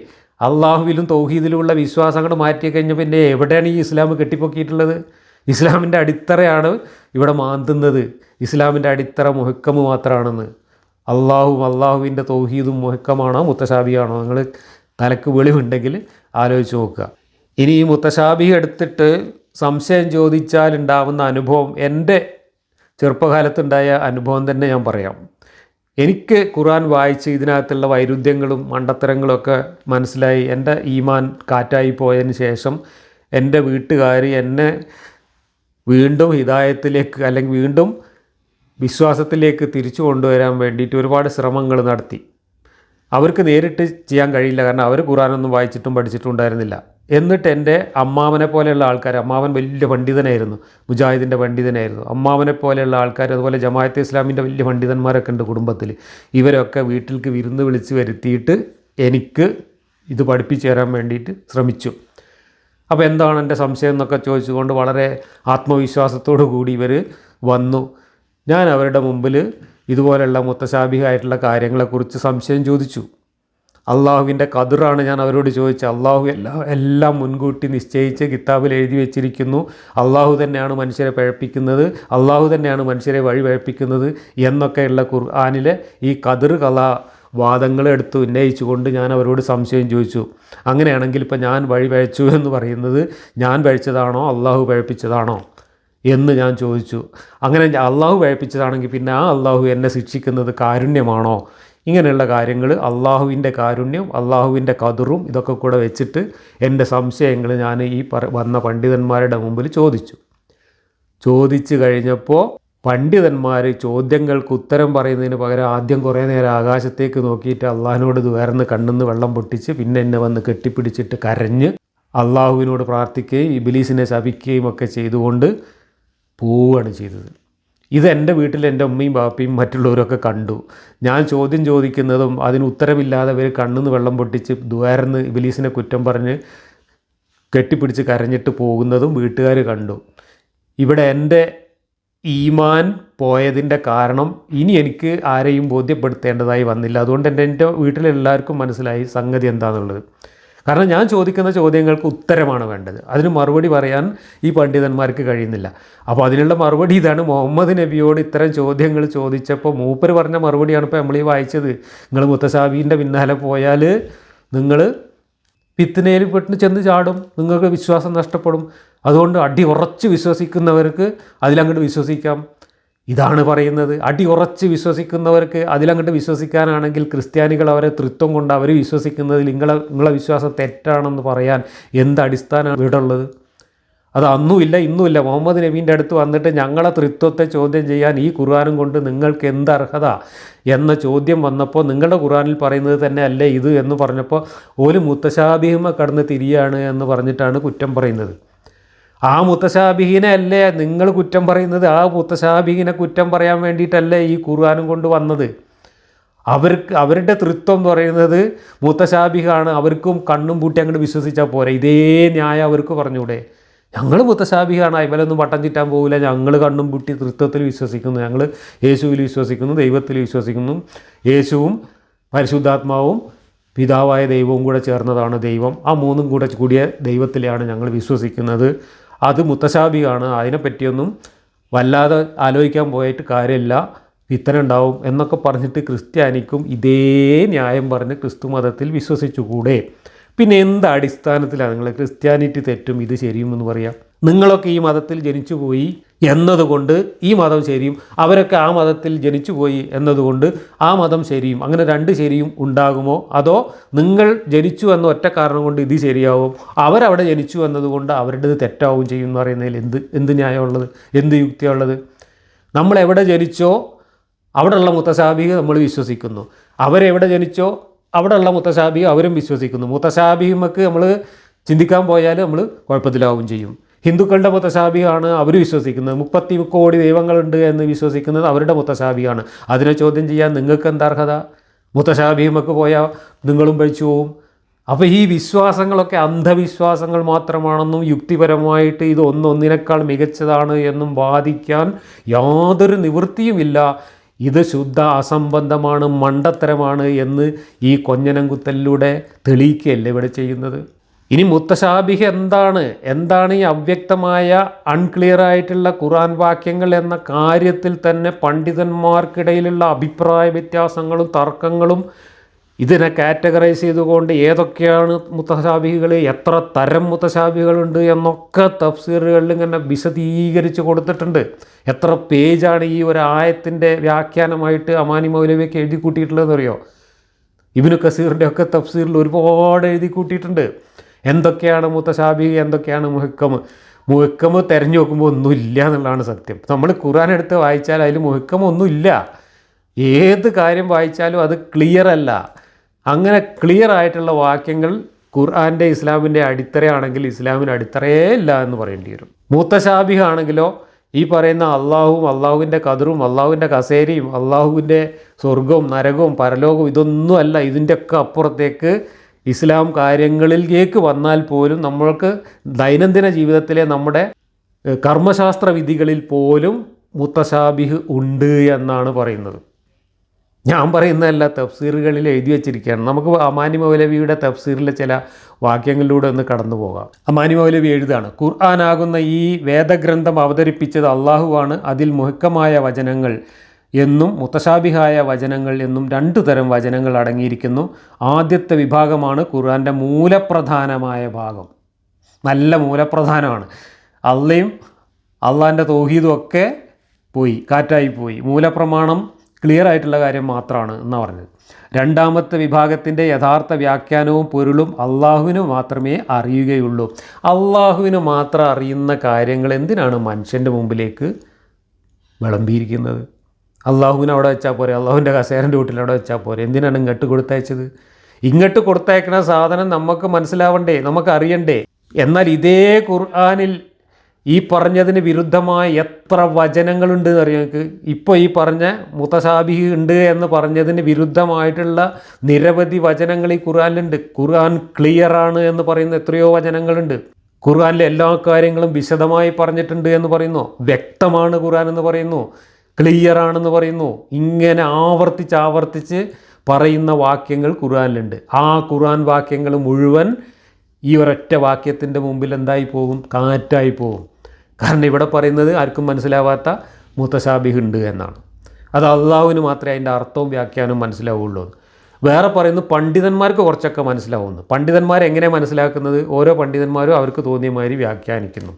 അള്ളാഹുവിലും തൗഹീദിലുമുള്ള വിശ്വാസങ്ങൾ മാറ്റി കഴിഞ്ഞാൽ പിന്നെ എവിടെയാണ് ഈ ഇസ്ലാം കെട്ടിപ്പൊക്കിയിട്ടുള്ളത്? ഇസ്ലാമിൻ്റെ അടിത്തറയാണ് ഇവിടെ മാന്തുന്നത്. ഇസ്ലാമിൻ്റെ അടിത്തറ മുഹക്കമ് മാത്രമാണെന്ന്. അള്ളാഹുവിൻ്റെ തൗഹീദും മുഹക്കമാണോ മുത്തശാബിയാണോ? നിങ്ങൾ തലക്ക് വെളിവുണ്ടെങ്കിൽ ആലോചിച്ച് നോക്കുക. ഇനി ഈ മുത്തശാബി എടുത്തിട്ട് സംശയം ചോദിച്ചാൽ ഉണ്ടാവുന്ന അനുഭവം, എൻ്റെ ചെറുപ്പകാലത്തുണ്ടായ അനുഭവം തന്നെ ഞാൻ പറയാം. എനിക്ക് ഖുർആൻ വായിച്ച് ഇതിനകത്തുള്ള വൈരുദ്ധ്യങ്ങളും മണ്ടത്തരങ്ങളൊക്കെ മനസ്സിലായി. എൻ്റെ ഈമാൻ കാറ്റായി പോയതിന് ശേഷം എൻ്റെ വീട്ടുകാർ എന്നെ വീണ്ടും ഹിദായത്തിലേക്ക് അല്ലെങ്കിൽ വീണ്ടും വിശ്വാസത്തിലേക്ക് തിരിച്ചു കൊണ്ടുവരാൻ വേണ്ടിയിട്ട് ഒരുപാട് ശ്രമങ്ങൾ നടത്തി. അവർക്ക് നേരിട്ട് ചെയ്യാൻ കഴിയില്ല, കാരണം അവർ ഖുർആനൊന്നും വായിച്ചിട്ടും പഠിച്ചിട്ടും ഉണ്ടായിരുന്നില്ല. എന്നിട്ട് എൻ്റെ അമ്മാവനെ പോലെയുള്ള ആൾക്കാർ, അമ്മാവൻ വലിയ പണ്ഡിതനായിരുന്നു, മുജാഹിദിൻ്റെ പണ്ഡിതനായിരുന്നു. അമ്മാവനെ പോലെയുള്ള ആൾക്കാർ, അതുപോലെ ജമാഅത്തെ ഇസ്ലാമിൻ്റെ വലിയ പണ്ഡിതന്മാരൊക്കെ ഉണ്ട് കുടുംബത്തിൽ. ഇവരൊക്കെ വീട്ടിലേക്ക് വിരുന്ന് വിളിച്ച് വരുത്തിയിട്ട് എനിക്ക് ഇത് പഠിപ്പിച്ചു തരാൻ വേണ്ടിയിട്ട് ശ്രമിച്ചു. അപ്പോൾ എന്താണ് എൻ്റെ സംശയം എന്നൊക്കെ ചോദിച്ചുകൊണ്ട് വളരെ ആത്മവിശ്വാസത്തോടു കൂടി ഇവർ വന്നു. ഞാൻ അവരുടെ മുമ്പിൽ ഇതുപോലെയുള്ള മുത്തശാബിഹായിട്ടുള്ള കാര്യങ്ങളെക്കുറിച്ച് സംശയം ചോദിച്ചു. അള്ളാഹുവിൻ്റെ ഖദറാണ് ഞാൻ അവരോട് ചോദിച്ചത്. അള്ളാഹു എല്ലാം മുൻകൂട്ടി നിശ്ചയിച്ച് കിതാബിൽ എഴുതി വെച്ചിരിക്കുന്നു. അള്ളാഹു തന്നെയാണ് മനുഷ്യരെ പഴപ്പിക്കുന്നത്, അള്ളാഹു തന്നെയാണ് മനുഷ്യരെ വഴി പഴപ്പിക്കുന്നത് എന്നൊക്കെയുള്ള ഖുർആനിലെ ഈ ഖദർ കല വാദങ്ങൾ എടുത്ത് ഉന്നയിച്ചുകൊണ്ട് ഞാൻ അവരോട് സംശയം ചോദിച്ചു. അങ്ങനെയാണെങ്കിൽ ഇപ്പം ഞാൻ വഴി പഴച്ചു എന്ന് പറയുന്നത് ഞാൻ പഴിച്ചതാണോ അള്ളാഹു പഴിപ്പിച്ചതാണോ എന്ന് ഞാൻ ചോദിച്ചു. അങ്ങനെ അള്ളാഹു പഴിപ്പിച്ചതാണെങ്കിൽ പിന്നെ ആ അള്ളാഹു എന്നെ ശിക്ഷിക്കുന്നത് കാരുണ്യമാണോ? ഇങ്ങനെയുള്ള കാര്യങ്ങൾ, അള്ളാഹുവിൻ്റെ കാരുണ്യം, അള്ളാഹുവിൻ്റെ ഖദറും ഇതൊക്കെ കൂടെ വെച്ചിട്ട് എൻ്റെ സംശയങ്ങൾ ഞാൻ ഈ വന്ന പണ്ഡിതന്മാരുടെ മുമ്പിൽ ചോദിച്ചു കഴിഞ്ഞപ്പോൾ പണ്ഡിതന്മാർ ചോദ്യങ്ങൾക്ക് ഉത്തരം പറയുന്നതിന് പകരം ആദ്യം കുറേ നേരം ആകാശത്തേക്ക് നോക്കിയിട്ട് അള്ളാഹിനോട് ഉയർന്ന് കണ്ണിന്ന് വെള്ളം പൊട്ടിച്ച് പിന്നെ എന്നെ വന്ന് കെട്ടിപ്പിടിച്ചിട്ട് കരഞ്ഞ് അള്ളാഹുവിനോട് പ്രാർത്ഥിക്കുകയും ഇബ്ലീസിനെ ശപിക്കുകയും ഒക്കെ ചെയ്തുകൊണ്ട് പോവുകയാണ് ചെയ്തത്. ഇത് എൻ്റെ വീട്ടിൽ എൻ്റെ ഉമ്മയും ബാപ്പയും മറ്റുള്ളവരൊക്കെ കണ്ടു. ഞാൻ ചോദ്യം ചോദിക്കുന്നതും അതിന് ഉത്തരമില്ലാതെ അവർ കണ്ണിന്ന് വെള്ളം പൊട്ടിച്ച് ദ്വാരന്ന് ഇബ്ലീസിനെ കുറ്റം പറഞ്ഞ് കെട്ടിപ്പിടിച്ച് കരഞ്ഞിട്ട് പോകുന്നതും വീട്ടുകാർ കണ്ടു. ഇവിടെ എൻ്റെ ഈമാൻ പോയതിൻ്റെ കാരണം ഇനി എനിക്ക് ആരെയും ബോധ്യപ്പെടുത്തേണ്ടതായി വന്നില്ല. അതുകൊണ്ട് എൻ്റെ വീട്ടിലെല്ലാവർക്കും മനസ്സിലായി സംഗതി എന്താണെന്നുള്ളത്. കാരണം ഞാൻ ചോദിക്കുന്ന ചോദ്യങ്ങൾക്ക് ഉത്തരമാണ് വേണ്ടത്, അതിന് മറുപടി പറയാൻ ഈ പണ്ഡിതന്മാർക്ക് കഴിയുന്നില്ല. അപ്പോൾ അതിനുള്ള മറുപടി ഇതാണ്. മുഹമ്മദ് നബിയോട് ഇത്തരം ചോദ്യങ്ങൾ ചോദിച്ചപ്പോൾ മൂപ്പർ പറഞ്ഞ മറുപടിയാണ് ഇപ്പോൾ നമ്മൾ ഈ വായിച്ചത്. നിങ്ങൾ മുത്തശാബീൻ്റെ പിന്നാലെ പോയാൽ നിങ്ങൾ ഫിത്നയിൽ പെട്ട് ചെന്ന് ചാടും, നിങ്ങൾക്ക് വിശ്വാസം നഷ്ടപ്പെടും. അതുകൊണ്ട് അടി ഉറച്ച് വിശ്വസിക്കുന്നവർക്ക് അതിലങ്ങോട്ട് വിശ്വസിക്കാം. ഇതാണ് പറയുന്നത്. അടി ഉറച്ച് വിശ്വസിക്കുന്നവർക്ക് അതിലങ്ങോട്ട് വിശ്വസിക്കാനാണെങ്കിൽ ക്രിസ്ത്യാനികൾ അവരെ തൃത്വം കൊണ്ട് അവർ വിശ്വസിക്കുന്നതിൽ നിങ്ങളെ വിശ്വാസം തെറ്റാണെന്ന് പറയാൻ എന്ത് അടിസ്ഥാനമാണ് ഇവിടെ ഉള്ളത്? അത് അന്നുമില്ല ഇന്നുമില്ല. മുഹമ്മദ് നബീൻ്റെ അടുത്ത് വന്നിട്ട് ഞങ്ങളെ തൃത്വത്തെ ചോദ്യം ചെയ്യാൻ ഈ ഖുർആനും കൊണ്ട് നിങ്ങൾക്ക് എന്ത് അർഹത എന്ന ചോദ്യം വന്നപ്പോൾ നിങ്ങളുടെ ഖുർആനിൽ പറയുന്നത് തന്നെ അല്ലേ ഇത് എന്ന് പറഞ്ഞപ്പോൾ ഒരു മുത്തശാബിഹിമ കടന്ന് തിരിയാണ് എന്ന് പറഞ്ഞിട്ടാണ് കുറ്റം പറയുന്നത്. ആ മുത്തശാബിഹിനെ അല്ലേ നിങ്ങൾ കുറ്റം പറയുന്നത്? ആ മുത്തശാബിഹിനെ കുറ്റം പറയാൻ വേണ്ടിയിട്ടല്ലേ ഈ ഖുർആനും കൊണ്ട് വന്നത്? അവരുടെ തൃത്വം എന്ന് പറയുന്നത് മുത്തശാബിഹാണ്. അവർക്കും കണ്ണും പൂട്ടി അങ്ങോട്ട് വിശ്വസിച്ചാൽ പോരെ. ഇതേ ന്യായം അവർക്ക് പറഞ്ഞൂടെ? ഞങ്ങൾ മുത്തശാബിഹാണ്, അതിലൊന്നും പട്ടം ചുറ്റാൻ പോകില്ല, ഞങ്ങൾ കണ്ണും പൂട്ടി തൃത്വത്തിൽ വിശ്വസിക്കുന്നു, ഞങ്ങൾ യേശുവിൽ വിശ്വസിക്കുന്നു, ദൈവത്തിൽ വിശ്വസിക്കുന്നു, യേശുവും പരിശുദ്ധാത്മാവും പിതാവായ ദൈവവും കൂടെ ചേർന്നതാണ് ദൈവം, ആ മൂന്നും കൂടെ കൂടിയ ദൈവത്തിലാണ് ഞങ്ങൾ വിശ്വസിക്കുന്നത്, അത് മുത്തശാബിഹാണ്, അതിനെപ്പറ്റിയൊന്നും വല്ലാതെ ആലോചിക്കാൻ പോയിട്ട് കാര്യമില്ല, ഫിത്ന ഉണ്ടാവും എന്നൊക്കെ പറഞ്ഞിട്ട് ക്രിസ്ത്യാനിക്കും ഇതേ ന്യായം പറഞ്ഞ് ക്രിസ്തു മതത്തിൽ വിശ്വസിച്ചുകൂടെ? പിന്നെ എന്ത് അടിസ്ഥാനത്തിലാണ് നിങ്ങൾ ക്രിസ്ത്യാനിറ്റി തെറ്റും ഇത് ശരിയും എന്ന് പറയാം? നിങ്ങളൊക്കെ ഈ മതത്തിൽ ജനിച്ചുപോയി എന്നതുകൊണ്ട് ഈ മതം ശരിയും, അവരൊക്കെ ആ മതത്തിൽ ജനിച്ചുപോയി എന്നതുകൊണ്ട് ആ മതം ശരിയും, അങ്ങനെ രണ്ട് ശരിയും ഉണ്ടാകുമോ? അതോ നിങ്ങൾ ജനിച്ചു എന്ന ഒറ്റ കാരണം കൊണ്ട് ഇത് ശരിയാവും, അവരവിടെ ജനിച്ചു എന്നതുകൊണ്ട് അവരുടേത് തെറ്റാവും ചെയ്യും എന്ന് പറയുന്നതിൽ എന്ത് ന്യായമുള്ളത്, എന്ത് യുക്തിയുള്ളത്? നമ്മളെവിടെ ജനിച്ചോ അവിടെയുള്ള മുത്തശാബിഹ് നമ്മൾ വിശ്വസിക്കുന്നു, അവരെവിടെ ജനിച്ചോ അവിടെയുള്ള മുത്തശാബിഹ് അവരും വിശ്വസിക്കുന്നു. മുത്തശാബിഹിമക്ക് നമ്മൾ ചിന്തിക്കാൻ പോയാൽ നമ്മൾ കുഴപ്പത്തിലാവും ചെയ്യും. ഹിന്ദുക്കളുടെ മുത്തശാബിഹാണ് അവർ വിശ്വസിക്കുന്നത്, 30 കോടി ദൈവങ്ങളുണ്ട് എന്ന് വിശ്വസിക്കുന്നത് അവരുടെ മുത്തശാബിഹാണ്. അതിനെ ചോദ്യം ചെയ്യാൻ നിങ്ങൾക്ക് എന്താ അർഹത? മുത്തശാബിഹിമക്ക് പോയാൽ നിങ്ങളും പഴിച്ചു പോവും. അപ്പോൾ ഈ വിശ്വാസങ്ങളൊക്കെ അന്ധവിശ്വാസങ്ങൾ മാത്രമാണെന്നും യുക്തിപരമായിട്ട് ഇത് ഒന്നൊന്നിനേക്കാൾ മികച്ചതാണ് എന്നും വാദിക്കാൻ യാതൊരു നിവൃത്തിയുമില്ല. ഇത് ശുദ്ധ അസംബന്ധമാണ്, മണ്ടത്തരമാണ് എന്ന് ഈ കൊഞ്ഞനംകുത്തലിലൂടെ തെളിയിക്കുകയല്ലേ ഇവിടെ ചെയ്യുന്നത്. ഇനി മുത്തശാബിഹ് എന്താണ് ഈ അവ്യക്തമായ അൺക്ലിയർ ആയിട്ടുള്ള ഖുർആൻ വാക്യങ്ങൾ എന്ന കാര്യത്തിൽ തന്നെ പണ്ഡിതന്മാർക്കിടയിലുള്ള അഭിപ്രായ വ്യത്യാസങ്ങളും തർക്കങ്ങളും ഇതിനെ കാറ്റഗറൈസ് ചെയ്തുകൊണ്ട് ഏതൊക്കെയാണ് മുത്തശാബിഹുകൾ, എത്ര തരം മുത്തശാബിഹുകളുണ്ട് എന്നൊക്കെ തഫ്സീറുകളിൽ ഇങ്ങനെ വിശദീകരിച്ച് കൊടുത്തിട്ടുണ്ട്. എത്ര പേജാണ് ഈ ഒരു ആയത്തിൻ്റെ വ്യാഖ്യാനമായിട്ട് അമാനി മൗലവിയൊക്കെ എഴുതി കൂട്ടിയിട്ടുള്ളതെന്ന് അറിയോ? ഇബ്നു കസീറിൻ്റെ ഒക്കെ തഫ്സീറിൽ ഒരുപാട് എഴുതി കൂട്ടിയിട്ടുണ്ട്. എന്തൊക്കെയാണ് മുത്തശാബിഹ്, എന്തൊക്കെയാണ് മുഹക്കം തിരഞ്ഞു നോക്കുമ്പോൾ ഒന്നുമില്ല എന്നുള്ളതാണ് സത്യം. നമ്മൾ ഖുർആൻ എടുത്ത് വായിച്ചാൽ അതിൽ മുഹക്കം ഒന്നുമില്ല. ഏത് കാര്യം വായിച്ചാലും അത് ക്ലിയർ അല്ല. അങ്ങനെ ക്ലിയർ ആയിട്ടുള്ള വാക്യങ്ങൾ ഖുർആൻ്റെ ഇസ്ലാമിൻ്റെ അടിത്തറയാണെങ്കിൽ ഇസ്ലാമിന് അടിത്തറയേ ഇല്ല എന്ന് പറയേണ്ടി വരും. മുത്തശാബിഹ് ആണെങ്കിലോ ഈ പറയുന്ന അള്ളാഹുവും അള്ളാഹുവിൻ്റെ ഖദറും അള്ളാഹുവിൻ്റെ കസേരയും അള്ളാഹുവിൻ്റെ സ്വർഗവും നരകവും പരലോകവും ഇതൊന്നുമല്ല, ഇതിൻ്റെയൊക്കെ അപ്പുറത്തേക്ക് ഇസ്ലാം കാര്യങ്ങളിലേക്ക് വന്നാൽ പോലും നമ്മൾക്ക് ദൈനംദിന ജീവിതത്തിലെ നമ്മുടെ കർമ്മശാസ്ത്ര വിധികളിൽ പോലും മുത്തശാബിഹ് ഉണ്ട് എന്നാണ് പറയുന്നത്. ഞാൻ പറയുന്നതല്ല, തഫ്സീറുകളിൽ എഴുതി വച്ചിരിക്കുകയാണ്. നമുക്ക് അമാനി മൗലവിയുടെ തഫ്സീറിലെ ചില വാക്യങ്ങളിലൂടെ ഒന്ന് കടന്നു പോകാം. അമാനി മൗലവി എഴുതാണ്: ഖുർആനാകുന്ന ഈ വേദഗ്രന്ഥം അവതരിപ്പിച്ചത് അള്ളാഹുവാണ്. അതിൽ മുഹക്കമായ വചനങ്ങൾ എന്നും മുത്തശാബിഹായ വചനങ്ങൾ എന്നും 2 തരം വചനങ്ങൾ അടങ്ങിയിരിക്കുന്നു. ആദ്യത്തെ വിഭാഗമാണ് ഖുർആൻ്റെ മൂലപ്രധാനമായ ഭാഗം. നല്ല മൂലപ്രധാനമാണ്. അള്ളയും അള്ളാൻ്റെ തൗഹീദും ഒക്കെ പോയി, കാറ്റായി പോയി. മൂലപ്രമാണം ക്ലിയർ ആയിട്ടുള്ള കാര്യം മാത്രമാണ് എന്നാണ് പറഞ്ഞത്. രണ്ടാമത്തെ വിഭാഗത്തിൻ്റെ യഥാർത്ഥ വ്യാഖ്യാനവും പൊരുളും അള്ളാഹുവിന് മാത്രമേ അറിയുകയുള്ളൂ. അള്ളാഹുവിന് മാത്രം അറിയുന്ന കാര്യങ്ങൾ എന്തിനാണ് മനുഷ്യൻ്റെ മുമ്പിലേക്ക് വിളമ്പിയിരിക്കുന്നത്? അള്ളാഹുവിനെ അവിടെ വെച്ചാൽ പോരെ, അള്ളാഹുവിൻ്റെ കസേരൻ്റെ വീട്ടിൽ അവിടെ വെച്ചാൽ പോരെ, എന്തിനാണ് ഇങ്ങോട്ട് കൊടുത്തയച്ചത്? ഇങ്ങോട്ട് കൊടുത്തയക്കണ സാധനം നമുക്ക് മനസ്സിലാവണ്ടേ, നമുക്ക് അറിയണ്ടേ? എന്നാൽ ഇതേ ഖുർആനിൽ ഈ പറഞ്ഞതിന് വിരുദ്ധമായ എത്ര വചനങ്ങളുണ്ട് എന്നറിയാം നിങ്ങൾക്ക്. ഇപ്പോൾ ഈ പറഞ്ഞ മുതശാബിഹ് ഉണ്ട് എന്ന് പറഞ്ഞതിന് വിരുദ്ധമായിട്ടുള്ള നിരവധി വചനങ്ങൾ ഈ ഖുർആനിലുണ്ട്. ഖുർആൻ ക്ലിയറാണ് എന്ന് പറയുന്ന എത്രയോ വചനങ്ങളുണ്ട്. ഖുർആനിലെ എല്ലാ കാര്യങ്ങളും വിശദമായി പറഞ്ഞിട്ടുണ്ട് എന്ന് പറയുന്നു. വ്യക്തമാണ് ഖുർആൻ എന്ന് പറയുന്നു, ക്ലിയറാണെന്ന് പറയുന്നു. ഇങ്ങനെ ആവർത്തിച്ച് പറയുന്ന വാക്യങ്ങൾ ഖുർആനിലുണ്ട്. ആ ഖുർആൻ വാക്യങ്ങൾ മുഴുവൻ ഈ ഒരൊറ്റ വാക്യത്തിൻ്റെ മുമ്പിൽ എന്തായി പോകും? കാറ്റായി പോകും. കാരണം ഇവിടെ പറയുന്നത് ആർക്കും മനസ്സിലാവാത്ത മുതശാബിഹ് ഉണ്ട് എന്നാണ്. അത് അള്ളാഹുവിന് മാത്രമേ അതിൻ്റെ അർത്ഥവും വ്യാഖ്യാനവും മനസ്സിലാവുള്ളൂ. വേറെ പറയുന്നു പണ്ഡിതന്മാർക്ക് കുറച്ചൊക്കെ മനസ്സിലാവുന്നു. പണ്ഡിതന്മാരെങ്ങനെ മനസ്സിലാക്കുന്നത്? ഓരോ പണ്ഡിതന്മാരും അവർക്ക് തോന്നിയ മാതിരി വ്യാഖ്യാനിക്കുന്നു.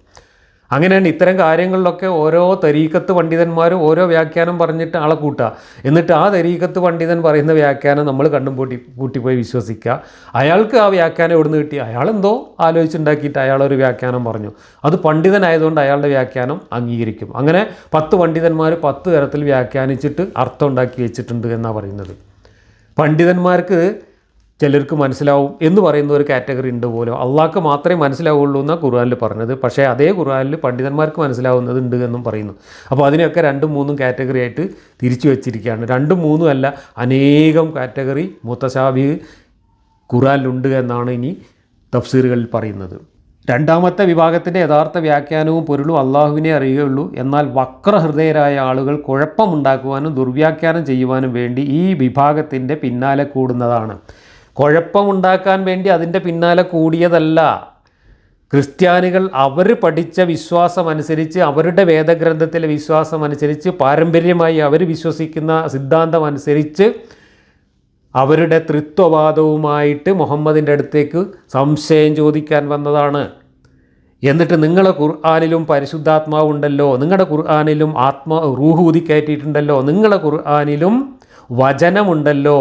അങ്ങനെയാണ് ഇത്തരം കാര്യങ്ങളിലൊക്കെ ഓരോ തരീക്കത്ത് പണ്ഡിതന്മാരും ഓരോ വ്യാഖ്യാനം പറഞ്ഞിട്ട് ആളെ കൂട്ടുക. എന്നിട്ട് ആ തരീക്കത്ത് പണ്ഡിതൻ പറയുന്ന വ്യാഖ്യാനം നമ്മൾ കണ്ണും പൂട്ടിപ്പോയി വിശ്വസിക്കുക. അയാൾക്ക് ആ വ്യാഖ്യാനം എവിടുന്ന് കിട്ടി? അയാളെന്തോ ആലോചിച്ചുണ്ടാക്കിയിട്ട് അയാളൊരു വ്യാഖ്യാനം പറഞ്ഞു. അത് പണ്ഡിതനായതുകൊണ്ട് അയാളുടെ വ്യാഖ്യാനം അംഗീകരിക്കും. അങ്ങനെ 10 പണ്ഡിതന്മാർ 10 തരത്തിൽ വ്യാഖ്യാനിച്ചിട്ട് അർത്ഥം ഉണ്ടാക്കി വെച്ചിട്ടുണ്ട് എന്നാണ് പറയുന്നത്. പണ്ഡിതന്മാർക്ക് ചിലർക്ക് മനസ്സിലാവും എന്ന് പറയുന്ന ഒരു കാറ്റഗറി ഉണ്ട് പോലും. അള്ളാഹ്ക്ക് മാത്രമേ മനസ്സിലാവുള്ളൂ എന്നാണ് ഖുർആനിൽ പറഞ്ഞത്. പക്ഷേ അതേ ഖുർആനിൽ പണ്ഡിതന്മാർക്ക് മനസ്സിലാവുന്നത് ഉണ്ട് എന്നും പറയുന്നു. അപ്പോൾ അതിനെയൊക്കെ 2ഉം 3ഉം കാറ്റഗറി ആയിട്ട് തിരിച്ചു വച്ചിരിക്കുകയാണ്. 2ഉം 3ഉം അല്ല, അനേകം കാറ്റഗറി മുതശാബിഹ് ഖുർആനിലുണ്ട് എന്നാണ് ഇനി തഫ്സീറുകളിൽ പറയുന്നത്. രണ്ടാമത്തെ വിഭാഗത്തിൻ്റെ യഥാർത്ഥ വ്യാഖ്യാനവും പൊരുളും അള്ളാഹുവിനെ അറിയുകയുള്ളൂ. എന്നാൽ വക്രഹൃദയരായ ആളുകൾ കുഴപ്പമുണ്ടാക്കുവാനും ദുർവ്യാഖ്യാനം ചെയ്യുവാനും വേണ്ടി ഈ വിഭാഗത്തിൻ്റെ പിന്നാലെ കൂടുന്നതാണ്. കുഴപ്പമുണ്ടാക്കാൻ വേണ്ടി അതിൻ്റെ പിന്നാലെ കൂടിയതല്ല. ക്രിസ്ത്യാനികൾ അവർ പഠിച്ച വിശ്വാസമനുസരിച്ച്, അവരുടെ വേദഗ്രന്ഥത്തിലെ വിശ്വാസമനുസരിച്ച്, പാരമ്പര്യമായി അവർ വിശ്വസിക്കുന്ന സിദ്ധാന്തമനുസരിച്ച് അവരുടെ ത്രിത്വവാദവുമായിട്ട് മുഹമ്മദിൻ്റെ അടുത്തേക്ക് സംശയം ചോദിക്കാൻ വന്നതാണ്. എന്നിട്ട് നിങ്ങളുടെ ഖുർആനിലും പരിശുദ്ധാത്മാവുണ്ടല്ലോ, നിങ്ങളുടെ ഖുർആനിലും റൂഹ് ഊതിക്കയറ്റിയിട്ടുണ്ടല്ലോ, നിങ്ങളുടെ ഖുർആനിലും വചനമുണ്ടല്ലോ,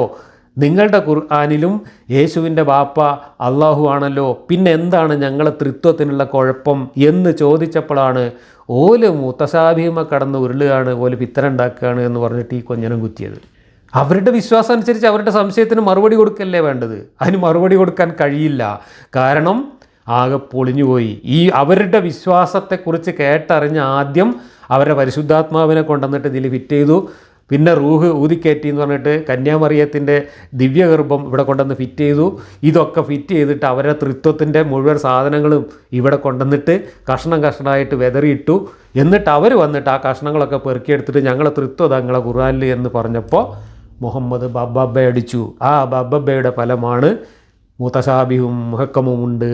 നിങ്ങളുടെ ഖുർആനിലും യേശുവിൻ്റെ ബാപ്പ അള്ളാഹു ആണല്ലോ, പിന്നെ എന്താണ് ഞങ്ങളെ ത്രിത്വത്തിനുള്ള കുഴപ്പം എന്ന് ചോദിച്ചപ്പോഴാണ് ഓല് മുതശാബിഹുമ കടന്ന് ഉരുളുകയാണ്, ഓല് പിത്തനുണ്ടാക്കുകയാണ് എന്ന് പറഞ്ഞിട്ട് ഈ കൊഞ്ഞനം കുത്തിയത്. അവരുടെ വിശ്വാസം അനുസരിച്ച് അവരുടെ സംശയത്തിന് മറുപടി കൊടുക്കല്ലേ വേണ്ടത്. അതിന് മറുപടി കൊടുക്കാൻ കഴിയില്ല. കാരണം ആകെ പൊളിഞ്ഞുപോയി. ഈ അവരുടെ വിശ്വാസത്തെക്കുറിച്ച് കേട്ടറിഞ്ഞ് ആദ്യം അവരുടെ പരിശുദ്ധാത്മാവിനെ കൊണ്ടുവന്നിട്ട് ഇതിൽ ഫിറ്റ് ചെയ്തു. പിന്നെ റൂഹ് ഊതിക്കയറ്റി എന്ന് പറഞ്ഞിട്ട് കന്യാമറിയത്തിൻ്റെ ദിവ്യഗർഭം ഇവിടെ കൊണ്ടുവന്ന് ഫിറ്റ് ചെയ്തു. ഇതൊക്കെ ഫിറ്റ് ചെയ്തിട്ട് അവരുടെ ത്രിത്വത്തിൻ്റെ മുഴുവൻ സാധനങ്ങളും ഇവിടെ കൊണ്ടുവന്നിട്ട് കഷ്ണമായിട്ട് വെതറിയിട്ടു. എന്നിട്ട് അവർ വന്നിട്ട് ആ കഷ്ണങ്ങളൊക്കെ പെറുക്കിയെടുത്തിട്ട് ഞങ്ങളെ ത്രിത്വം ഞങ്ങളെ ഖുർആനിൽ എന്ന് പറഞ്ഞപ്പോൾ മുഹമ്മദ് ബബ്ബ അടിച്ചു. ആ ബബ്ബയുടെ ഫലമാണ് മുതശാബിഹും മുഹക്കമും ഉണ്ട്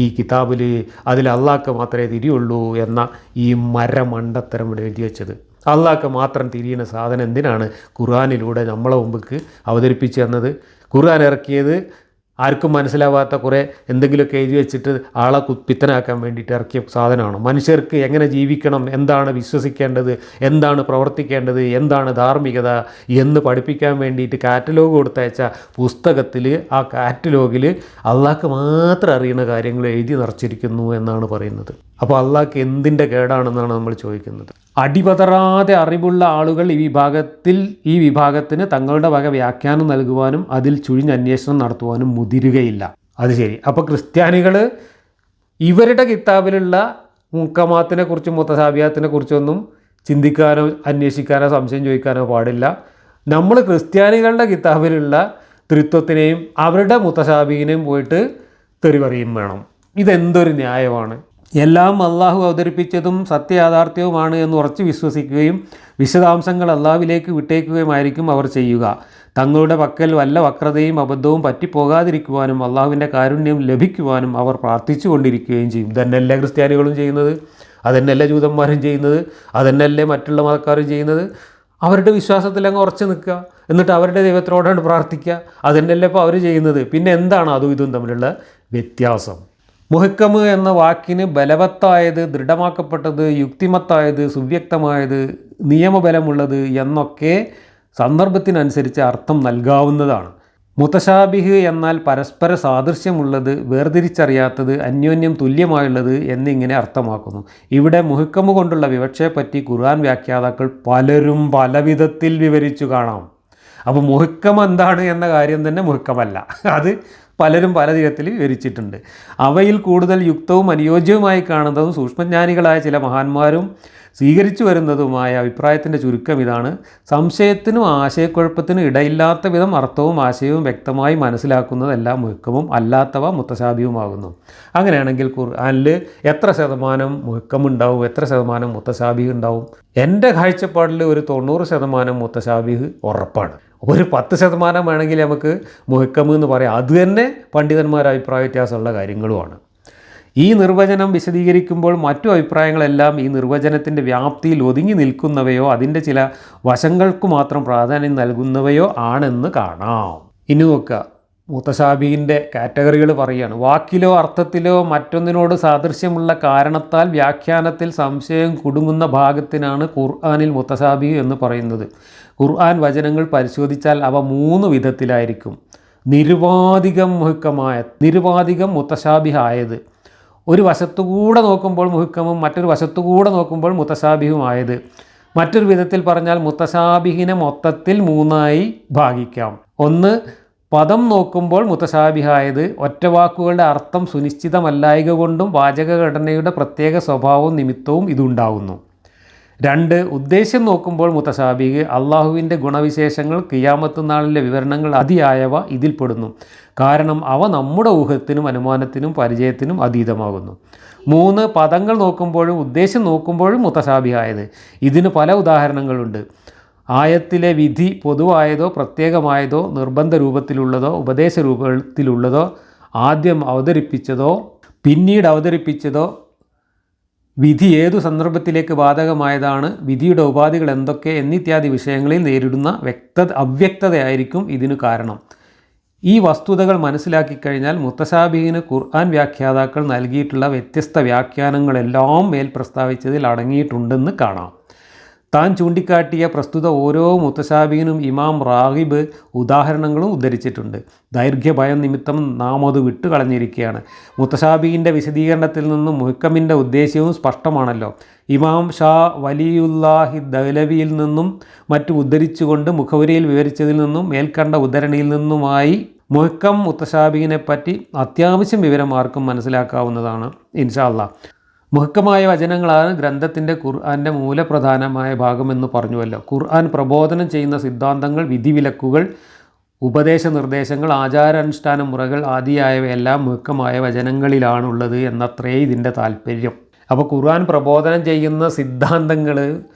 ഈ കിതാബിൽ, അതിൽ അള്ളാഹ്ക്ക് മാത്രമേ തിരിയുള്ളൂ എന്ന ഈ മരമണ്ടത്തരം ഇവിടെ എഴുതി വെച്ചത്. അള്ളാഹ്ക്ക് മാത്രം തിരിയുന്ന സാധനം എന്തിനാണ് ഖുർആനിലൂടെ നമ്മളെ മുമ്പിക്ക് അവതരിപ്പിച്ചു തന്നത്? ഖുർആൻ ഇറക്കിയത് ആർക്കും മനസ്സിലാവാത്ത കുറേ എന്തെങ്കിലുമൊക്കെ എഴുതി വെച്ചിട്ട് ആളെ പിത്തനാക്കാൻ വേണ്ടിയിട്ട് ഇറക്കിയ സാധനമാണ്. മനുഷ്യർക്ക് എങ്ങനെ ജീവിക്കണം, എന്താണ് വിശ്വസിക്കേണ്ടത്, എന്താണ് പ്രവർത്തിക്കേണ്ടത്, എന്താണ് ധാർമ്മികത എന്ന് പഠിപ്പിക്കാൻ വേണ്ടിയിട്ട് കാറ്റലോഗ് കൊടുത്തയച്ച പുസ്തകത്തിൽ ആ കാറ്റലോഗിൽ അള്ളാഹ്ക്ക് മാത്രം അറിയുന്ന കാര്യങ്ങൾ എഴുതി നിറച്ചിരിക്കുന്നു എന്നാണ് പറയുന്നത്. അപ്പോൾ അള്ളാഹ്ക്ക് എന്തിൻ്റെ കേടാണെന്നാണ് നമ്മൾ ചോദിക്കുന്നത്. അടിപതറാതെ അറിവുള്ള ആളുകൾ ഈ വിഭാഗത്തിന് തങ്ങളുടെ വക വ്യാഖ്യാനം നൽകുവാനും അതിൽ ചുഴിഞ്ഞ് അന്വേഷണം നടത്തുവാനും മുതിരുകയില്ല. അത് ശരി. അപ്പോൾ ക്രിസ്ത്യാനികൾ ഇവരുടെ കിതാബിലുള്ള മുഹക്കമാത്തിനെ കുറിച്ചും മുതശാബിഹാത്തിനെ കുറിച്ചൊന്നും ചിന്തിക്കാനോ അന്വേഷിക്കാനോ സംശയം ചോദിക്കാനോ പാടില്ല. നമ്മൾ ക്രിസ്ത്യാനികളുടെ കിതാബിലുള്ള ത്രിത്വത്തിനെയും അവരുടെ മുതശാബിഹിനെയും പോയിട്ട് തെറി പറയും വേണം. ഇതെന്തൊരു ന്യായമാണ്? എല്ലാം അള്ളാഹു അവതരിപ്പിച്ചതും സത്യയാഥാർത്ഥ്യവുമാണ് എന്ന് ഉറച്ചു വിശ്വസിക്കുകയും വിശദാംശങ്ങൾ അള്ളാഹുവിലേക്ക് വിട്ടേക്കുകയുമായിരിക്കും അവർ ചെയ്യുക. തങ്ങളുടെ പക്കൽ വല്ല വക്രതയും അബദ്ധവും പറ്റിപ്പോകാതിരിക്കുവാനും അള്ളാഹുവിൻ്റെ കാരുണ്യം ലഭിക്കുവാനും അവർ പ്രാർത്ഥിച്ചു കൊണ്ടിരിക്കുകയും ചെയ്യും. ഇതന്നെയല്ലേ ക്രിസ്ത്യാനികളും ചെയ്യുന്നത്, അതന്നെയല്ലേ ജൂതന്മാരും ചെയ്യുന്നത്, അതന്നെയല്ലേ മറ്റുള്ള മതക്കാരും ചെയ്യുന്നത്. അവരുടെ വിശ്വാസത്തിൽ അങ്ങ് ഉറച്ചു നിൽക്കുക, എന്നിട്ട് അവരുടെ ദൈവത്തിനോടാണ് പ്രാർത്ഥിക്കുക. അതുതന്നെയല്ലേ ഇപ്പോൾ അവർ ചെയ്യുന്നത്. പിന്നെ എന്താണ് അതും ഇതും തമ്മിലുള്ള വ്യത്യാസം? മുഹക്കമ് എന്ന വാക്കിന് ബലവത്തായത്, ദൃഢമാക്കപ്പെട്ടത്, യുക്തിമത്തായത്, സുവ്യക്തമായത്, നിയമബലമുള്ളത് എന്നൊക്കെ സന്ദർഭത്തിനനുസരിച്ച് അർത്ഥം നൽകാവുന്നതാണ്. മുതശാബിഹ് എന്നാൽ പരസ്പര സാദൃശ്യമുള്ളത്, വേർതിരിച്ചറിയാത്തത്, അന്യോന്യം തുല്യമായുള്ളത് എന്നിങ്ങനെ അർത്ഥമാക്കുന്നു. ഇവിടെ മുഹക്കമ് കൊണ്ടുള്ള വിവക്ഷയെപ്പറ്റി ഖുർആൻ വ്യാഖ്യാതാക്കൾ പലരും പല വിധത്തിൽ വിവരിച്ചു കാണാം. അപ്പോൾ മുഹക്കം എന്താണ് എന്ന കാര്യം തന്നെ മുഹക്കമല്ല. അത് പലരും പല വിധത്തിൽ വിവരിച്ചിട്ടുണ്ട്. അവയിൽ കൂടുതൽ യുക്തവും അനുയോജ്യവുമായി കാണുന്നതും സൂക്ഷ്മജ്ഞാനികളായ ചില മഹാന്മാരും സ്വീകരിച്ചു വരുന്നതുമായ അഭിപ്രായത്തിൻ്റെ ചുരുക്കം ഇതാണ്: സംശയത്തിനും ആശയക്കുഴപ്പത്തിനും ഇടയില്ലാത്ത വിധം അർത്ഥവും ആശയവും വ്യക്തമായി മനസ്സിലാക്കുന്നതെല്ലാം മുഹക്കമും അല്ലാത്തവ മുത്തശാബിയുമാകുന്നു. അങ്ങനെയാണെങ്കിൽ ഖുർആനിൽ എത്ര ശതമാനം മുഹക്കമുണ്ടാവും, എത്ര ശതമാനം മുത്തശാബിഹ് ഉണ്ടാവും? എൻ്റെ കാഴ്ചപ്പാടിൽ ഒരു 90% മുത്തശാബിഹ് ഉറപ്പാണ്. ഒരു 10% വേണമെങ്കിൽ നമുക്ക് മുഹക്കമ് എന്ന് പറയാം. അത് തന്നെ പണ്ഡിതന്മാർ അഭിപ്രായ വ്യത്യാസമുള്ള കാര്യങ്ങളുമാണ്. ഈ നിർവചനം വിശദീകരിക്കുമ്പോൾ മറ്റു അഭിപ്രായങ്ങളെല്ലാം ഈ നിർവചനത്തിൻ്റെ വ്യാപ്തിയിൽ ഒതുങ്ങി നിൽക്കുന്നവയോ അതിൻ്റെ ചില വശങ്ങൾക്ക് മാത്രം പ്രാധാന്യം നൽകുന്നവയോ ആണെന്ന് കാണാം. ഇനി നോക്കുക, മുത്തശാബിഹിൻ്റെ കാറ്റഗറികൾ പറയുകയാണ്. വാക്കിലോ അർത്ഥത്തിലോ മറ്റൊന്നിനോട് സാദൃശ്യമുള്ള കാരണത്താൽ വ്യാഖ്യാനത്തിൽ സംശയം കുടുങ്ങുന്ന ഭാഗത്തിനാണ് ഖുർആനിൽ മുത്തശാബിഹ് എന്ന് പറയുന്നത്. ഖുർആൻ വചനങ്ങൾ പരിശോധിച്ചാൽ അവ 3 വിധത്തിലായിരിക്കും: നിരുപാധികം മുഹക്കമായ, നിരുപാധികം മുത്തശാബിഹായത്, ഒരു വശത്തുകൂടെ നോക്കുമ്പോൾ മുഹക്കമും മറ്റൊരു വശത്തുകൂടെ നോക്കുമ്പോൾ മുത്തശാബിഹുമായത്. മറ്റൊരു വിധത്തിൽ പറഞ്ഞാൽ മുത്തശാബിഹിനെ മൊത്തത്തിൽ 3ആയി ഭാഗിക്കാം. ഒന്ന്, പദം നോക്കുമ്പോൾ മുത്തശാബിഹായത്, ഒറ്റവാക്കുകളുടെ അർത്ഥം സുനിശ്ചിതമല്ലായക കൊണ്ടും വാചകഘടനയുടെ പ്രത്യേക സ്വഭാവവും നിമിത്തവും ഇതുണ്ടാകുന്നു. 2, ഉദ്ദേശ്യം നോക്കുമ്പോൾ മുത്തശാബിഹ്, അള്ളാഹുവിൻ്റെ ഗുണവിശേഷങ്ങൾ, ഖിയാമത്ത് നാളിലെ വിവരണങ്ങൾ അതിയായവ ഇതിൽപ്പെടുന്നു. കാരണം അവ നമ്മുടെ ഊഹത്തിനും അനുമാനത്തിനും പരിചയത്തിനും അതീതമാകുന്നു. 3, പദങ്ങൾ നോക്കുമ്പോഴും ഉദ്ദേശ്യം നോക്കുമ്പോഴും മുത്തശാബിഹായത്. ഇതിന് പല ഉദാഹരണങ്ങളുണ്ട്. ആയത്തിലെ വിധി പൊതുവായതോ പ്രത്യേകമായതോ നിർബന്ധ രൂപത്തിലുള്ളതോ ഉപദേശ രൂപത്തിലുള്ളതോ ആദ്യം അവതരിപ്പിച്ചതോ പിന്നീട് അവതരിപ്പിച്ചതോ വിധി ഏതു സന്ദർഭത്തിലേക്ക് ബാധകമായതാണ്, വിധിയുടെ ഉപാധികൾ എന്തൊക്കെ എന്നിത്യാദി വിഷയങ്ങളിൽ നേരിടുന്ന അവ്യക്തതയായിരിക്കും ഇതിനു കാരണം. ഈ വസ്തുതകൾ മനസ്സിലാക്കി കഴിഞ്ഞാൽ മുത്തശാബിഹിന് ഖുർആൻ വ്യാഖ്യാതാക്കൾ നൽകിയിട്ടുള്ള വ്യത്യസ്ത വ്യാഖ്യാനങ്ങളെല്ലാം മേൽ പ്രസ്താവിച്ചതിൽ അടങ്ങിയിട്ടുണ്ടെന്ന് കാണാം. താൻ ചൂണ്ടിക്കാട്ടിയ പ്രസ്തുത ഓരോ മുത്തശാബിഹിനും ഇമാം റാഗിബ് ഉദാഹരണങ്ങളും ഉദ്ധരിച്ചിട്ടുണ്ട്. ദൈർഘ്യഭയം നിമിത്തം നാം അത് വിട്ടുകളഞ്ഞിരിക്കുകയാണ്. മുത്തശാബിഹിൻ്റെ വിശദീകരണത്തിൽ നിന്നും മുഹക്കമിൻ്റെ ഉദ്ദേശ്യവും സ്പഷ്ടമാണല്ലോ. ഇമാം ഷാ വലിയുല്ലാഹി ദഹ്ലവിയിൽ നിന്നും മറ്റും ഉദ്ധരിച്ചുകൊണ്ട് മുഖവുരയിൽ വിവരിച്ചതിൽ നിന്നും മേൽക്കണ്ട ഉദ്ധരണിയിൽ നിന്നുമായി മുഹക്കം മുത്തശാബിഹിനെ പറ്റി അത്യാവശ്യം വിവരം ആർക്കും മനസ്സിലാക്കാവുന്നതാണ് ഇൻഷാ അല്ലാഹ്. മുഹക്കമായ വചനങ്ങളാണ് ഗ്രന്ഥത്തിൻ്റെ ഖുർആൻ്റെ മൂലപ്രധാനമായ ഭാഗമെന്ന് പറഞ്ഞുവല്ലോ. ഖുർആൻ പ്രബോധനം ചെയ്യുന്ന സിദ്ധാന്തങ്ങൾ, വിധിവിലക്കുകൾ, ഉപദേശ നിർദ്ദേശങ്ങൾ, ആചാരാനുഷ്ഠാന മുറകൾ ആദിയായവയെല്ലാം മുഹക്കമായ വചനങ്ങളിലാണുള്ളത് എന്നത്രേ ഇതിൻ്റെ താല്പര്യം. അപ്പോൾ ഖുർആൻ പ്രബോധനം ചെയ്യുന്ന സിദ്ധാന്തങ്ങൾ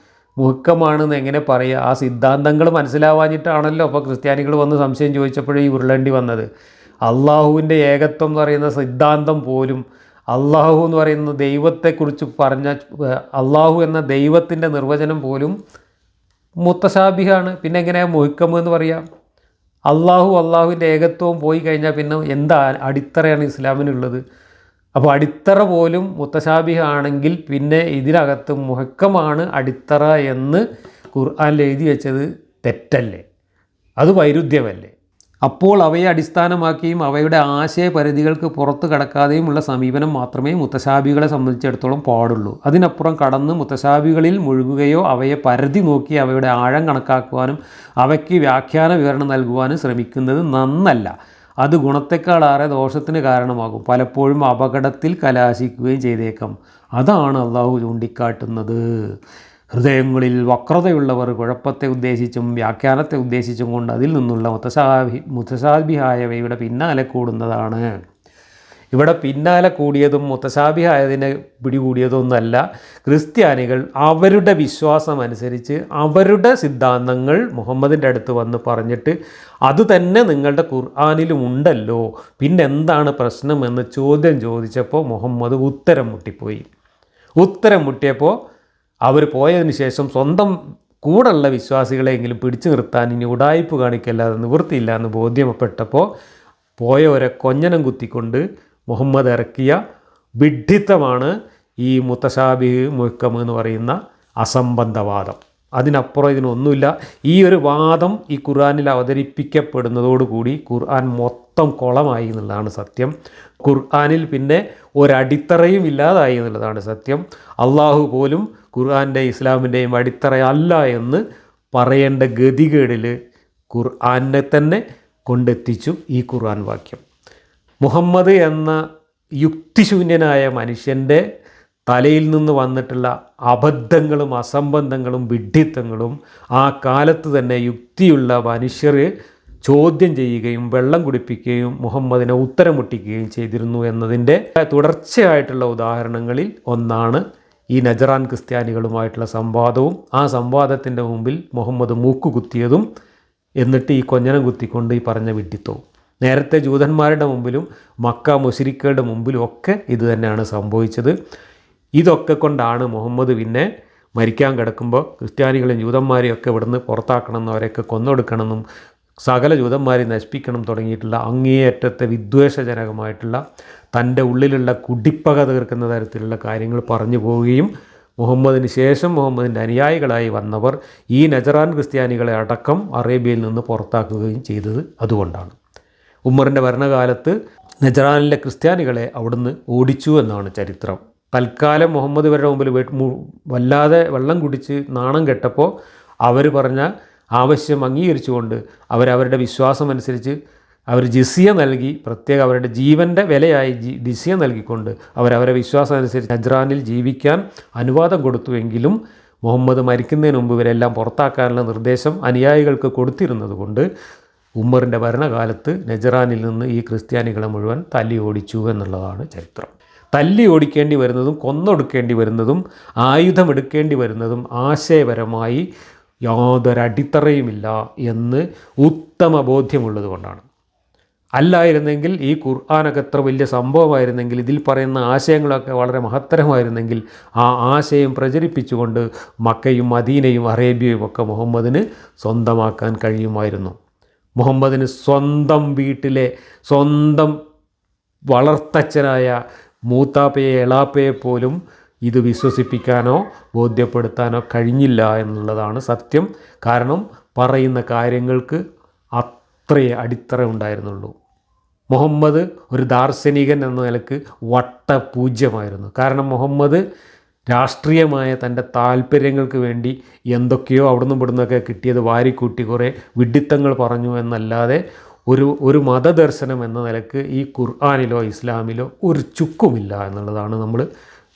മുഹക്കമാണെന്ന് എങ്ങനെ പറയുക? ആ സിദ്ധാന്തങ്ങൾ മനസ്സിലാവാഞ്ഞിട്ടാണല്ലോ അപ്പോൾ ക്രിസ്ത്യാനികൾ വന്ന് സംശയം ചോദിച്ചപ്പോഴേ ഈ ഉരുളേണ്ടി വന്നത്. അള്ളാഹുവിൻ്റെ ഏകത്വം എന്ന് പറയുന്ന സിദ്ധാന്തം പോലും, അള്ളാഹു എന്ന് പറയുന്ന ദൈവത്തെക്കുറിച്ച് പറഞ്ഞ അള്ളാഹു എന്ന ദൈവത്തിൻ്റെ നിർവചനം പോലും മുത്തശാബിഹാണ്. പിന്നെ എങ്ങനെയാണ് മുഹക്കം എന്ന് പറയാം? അള്ളാഹുവിൻ്റെ ഏകത്വവും പോയി കഴിഞ്ഞാൽ പിന്നെ എന്താ അടിത്തറയാണ് ഇസ്ലാമിനുള്ളത്? അപ്പോൾ അടിത്തറ പോലും മുത്തശാബിഹാണെങ്കിൽ പിന്നെ ഇതിനകത്ത് മുഹക്കമാണ് അടിത്തറ എന്ന് ഖുർആനിൽ എഴുതി വെച്ചത് തെറ്റല്ലേ? അത് വൈരുദ്ധ്യമല്ലേ? അപ്പോൾ അവയെ അടിസ്ഥാനമാക്കിയും അവയുടെ ആശയപരിധികൾക്ക് പുറത്തു കടക്കാതെയുമുള്ള സമീപനം മാത്രമേ മുത്തശാബികളെ സംബന്ധിച്ചിടത്തോളം പാടുള്ളൂ. അതിനപ്പുറം കടന്ന് മുത്തശാബികളിൽ മുഴുകുകയോ അവയെ പരിധി നോക്കി അവയുടെ ആഴം കണക്കാക്കുവാനും അവയ്ക്ക് വ്യാഖ്യാന വിവരണം നൽകുവാനും ശ്രമിക്കുന്നത് നന്നല്ല. അത് ഗുണത്തെക്കാളേറെ ദോഷത്തിന് കാരണമാകും, പലപ്പോഴും അപകടത്തിൽ കലാശിക്കുകയും ചെയ്തേക്കാം. അതാണ് അള്ളാഹു ചൂണ്ടിക്കാട്ടുന്നത്. ഹൃദയങ്ങളിൽ വക്രതയുള്ളവർ കുഴപ്പത്തെ ഉദ്ദേശിച്ചും വ്യാഖ്യാനത്തെ ഉദ്ദേശിച്ചും കൊണ്ട് അതിൽ നിന്നുള്ള മുത്തശാബിഹായവയുടെ പിന്നാലെ കൂടുന്നതാണ്. ഇവിടെ പിന്നാലെ കൂടിയതും മുത്തശാബിഹായതിനെ പിടികൂടിയതൊന്നുമല്ല. ക്രിസ്ത്യാനികൾ അവരുടെ വിശ്വാസം അനുസരിച്ച് അവരുടെ സിദ്ധാന്തങ്ങൾ മുഹമ്മദിൻ്റെ അടുത്ത് വന്ന് പറഞ്ഞിട്ട് അത് തന്നെ നിങ്ങളുടെ ഖുർആനിലും ഉണ്ടല്ലോ, പിന്നെന്താണ് പ്രശ്നമെന്ന് ചോദ്യം ചോദിച്ചപ്പോൾ മുഹമ്മദ് ഉത്തരം മുട്ടിപ്പോയി. ഉത്തരം മുട്ടിയപ്പോൾ അവർ പോയതിന് ശേഷം സ്വന്തം കൂടെയുള്ള വിശ്വാസികളെങ്കിലും പിടിച്ചു നിർത്താൻ ഇനി ഉടായിപ്പ് കാണിക്കല്ലാതെ നിവൃത്തിയില്ല എന്ന് ബോധ്യപ്പെട്ടപ്പോൾ പോയവരെ കൊഞ്ഞനം കുത്തിക്കൊണ്ട് മുഹമ്മദ് ഇറക്കിയ വിഡ്ഢിത്തമാണ് ഈ മുത്തശാബിഹ് മുഹ്കം എന്ന് പറയുന്ന അസംബന്ധവാദം. അതിനപ്പുറം ഇതിനൊന്നുമില്ല. ഈ ഒരു വാദം ഈ ഖുർആനിൽ അവതരിപ്പിക്കപ്പെടുന്നതോടുകൂടി ഖുർആൻ മൊത്തം കുളമായി എന്നുള്ളതാണ് സത്യം. ഖുർആനിൽ പിന്നെ ഒരടിത്തറയും ഇല്ലാതായി എന്നുള്ളതാണ് സത്യം. അള്ളാഹു പോലും ഖുർആൻ്റെ ഇസ്ലാമിൻ്റെയും അടിത്തറയല്ല എന്ന് പറയേണ്ട ഗതികേടിൽ ഖുർആനെ തന്നെ കൊണ്ടെത്തിച്ചു ഈ ഖുർആൻ വാക്യം. മുഹമ്മദ് എന്ന യുക്തിശൂന്യനായ മനുഷ്യൻ്റെ തലയിൽ നിന്ന് വന്നിട്ടുള്ള അബദ്ധങ്ങളും അസംബന്ധങ്ങളും വിഡ്ഢിത്തങ്ങളും ആ കാലത്ത് തന്നെ യുക്തിയുള്ള മനുഷ്യർ ചോദ്യം ചെയ്യുകയും വെള്ളം കുടിപ്പിക്കുകയും മുഹമ്മദിനെ ഉത്തരം മുട്ടിക്കുകയും ചെയ്തിരുന്നു എന്നതിൻ്റെ തുടർച്ചയായിട്ടുള്ള ഉദാഹരണങ്ങളിൽ ഒന്നാണ് ഈ നജറാൻ ക്രിസ്ത്യാനികളുമായിട്ടുള്ള സംവാദവും ആ സംവാദത്തിൻ്റെ മുമ്പിൽ മുഹമ്മദ് മൂക്കുകുത്തിയതും എന്നിട്ട് ഈ കൊഞ്ഞനം കുത്തിക്കൊണ്ട് ഈ പറഞ്ഞ വിഡ്ഢിത്തവും. നേരത്തെ ജൂതന്മാരുടെ മുമ്പിലും മക്ക മുശ്രിക്കുകളുടെ മുമ്പിലും ഒക്കെ ഇത് തന്നെയാണ് സംഭവിച്ചത്. ഇതൊക്കെ കൊണ്ടാണ് മുഹമ്മദ് പിന്നെ മരിക്കാൻ കിടക്കുമ്പോൾ ക്രിസ്ത്യാനികളെയും ജൂതന്മാരെയും ഒക്കെ ഇവിടുന്ന് പുറത്താക്കണമെന്നും അവരെയൊക്കെ കൊന്നൊടുക്കണമെന്നും സകല ജൂതന്മാരെ നശിപ്പിക്കണം തുടങ്ങിയിട്ടുള്ള അങ്ങേയറ്റത്തെ വിദ്വേഷജനകമായിട്ടുള്ള തൻ്റെ ഉള്ളിലുള്ള കുടിപ്പക തീർക്കുന്ന തരത്തിലുള്ള കാര്യങ്ങൾ പറഞ്ഞു പോവുകയും മുഹമ്മദിന് ശേഷം മുഹമ്മദിൻ്റെ അനുയായികളായി വന്നവർ ഈ നജറാൻ ക്രിസ്ത്യാനികളെ അടക്കം അറേബ്യയിൽ നിന്ന് പുറത്താക്കുകയും ചെയ്തത് അതുകൊണ്ടാണ്. ഉമറിൻ്റെ ഭരണകാലത്ത് നജറാനിലെ ക്രിസ്ത്യാനികളെ അവിടുന്ന് ഓടിച്ചു എന്നാണ് ചരിത്രം. തൽക്കാലം മുഹമ്മദ് ഇവരുടെ മുമ്പിൽ വല്ലാതെ വെള്ളം കുടിച്ച് നാണം കെട്ടപ്പോൾ അവർ പറഞ്ഞ ആവശ്യം അംഗീകരിച്ചുകൊണ്ട് അവരവരുടെ വിശ്വാസമനുസരിച്ച് അവർ ജിസിയ നൽകി, പ്രത്യേകം അവരുടെ ജീവൻ്റെ വിലയായി ജിസിയ നൽകിക്കൊണ്ട് അവരവരുടെ വിശ്വാസം അനുസരിച്ച് നജ്റാനിൽ ജീവിക്കാൻ അനുവാദം കൊടുത്തുവെങ്കിലും മുഹമ്മദ് മരിക്കുന്നതിന് മുമ്പ് ഇവരെല്ലാം പുറത്താക്കാനുള്ള നിർദ്ദേശം അനുയായികൾക്ക് കൊടുത്തിരുന്നത് കൊണ്ട് ഉമറിൻ്റെ ഭരണകാലത്ത് നജ്റാനിൽ നിന്ന് ഈ ക്രിസ്ത്യാനികളെ മുഴുവൻ തല്ലി ഓടിച്ചു എന്നുള്ളതാണ് ചരിത്രം. തല്ലി ഓടിക്കേണ്ടി വരുന്നതും കൊന്നൊടുക്കേണ്ടി വരുന്നതും ആയുധമെടുക്കേണ്ടി വരുന്നതും ആശയപരമായി യാതൊരടിത്തറയുമില്ല എന്ന് ഉത്തമ ബോധ്യമുള്ളത് കൊണ്ടാണ്. അല്ലായിരുന്നെങ്കിൽ ഈ ഖുർആനൊക്കെ എത്ര വലിയ സംഭവമായിരുന്നെങ്കിൽ, ഇതിൽ പറയുന്ന ആശയങ്ങളൊക്കെ വളരെ മഹത്തരമായിരുന്നെങ്കിൽ ആ ആശയം പ്രചരിപ്പിച്ചുകൊണ്ട് മക്കയും മദീനയും അറേബ്യയും ഒക്കെ മുഹമ്മദിന് സ്വന്തമാക്കാൻ കഴിയുമായിരുന്നു. മുഹമ്മദിന് സ്വന്തം വീട്ടിലെ സ്വന്തം വളർത്തച്ഛനായ മൂത്താപ്പയെ എളാപ്പയെ പോലും ഇത് വിശ്വസിപ്പിക്കാനോ ബോധ്യപ്പെടുത്താനോ കഴിഞ്ഞില്ല എന്നുള്ളതാണ് സത്യം. കാരണം പറയുന്ന കാര്യങ്ങൾക്ക് അത്രയേ അടിത്തറ ഉണ്ടായിരുന്നുള്ളൂ. മുഹമ്മദ് ഒരു ദാർശനികൻ എന്ന നിലക്ക് വട്ടപൂജ്യമായിരുന്നു. കാരണം മുഹമ്മദ് രാഷ്ട്രീയമായ തൻ്റെ താല്പര്യങ്ങൾക്ക് വേണ്ടി എന്തൊക്കെയോ അവിടുന്ന് ഇവിടുന്നൊക്കെ കിട്ടിയത് വാരിക്കൂട്ടി കുറേ വിഡ്ഢിത്തങ്ങൾ പറഞ്ഞു എന്നല്ലാതെ ഒരു മതദർശനം എന്ന നിലക്ക് ഈ ഖുർആനിലോ ഇസ്ലാമിലോ ഒരു ചുക്കുമില്ല എന്നുള്ളതാണ് നമ്മൾ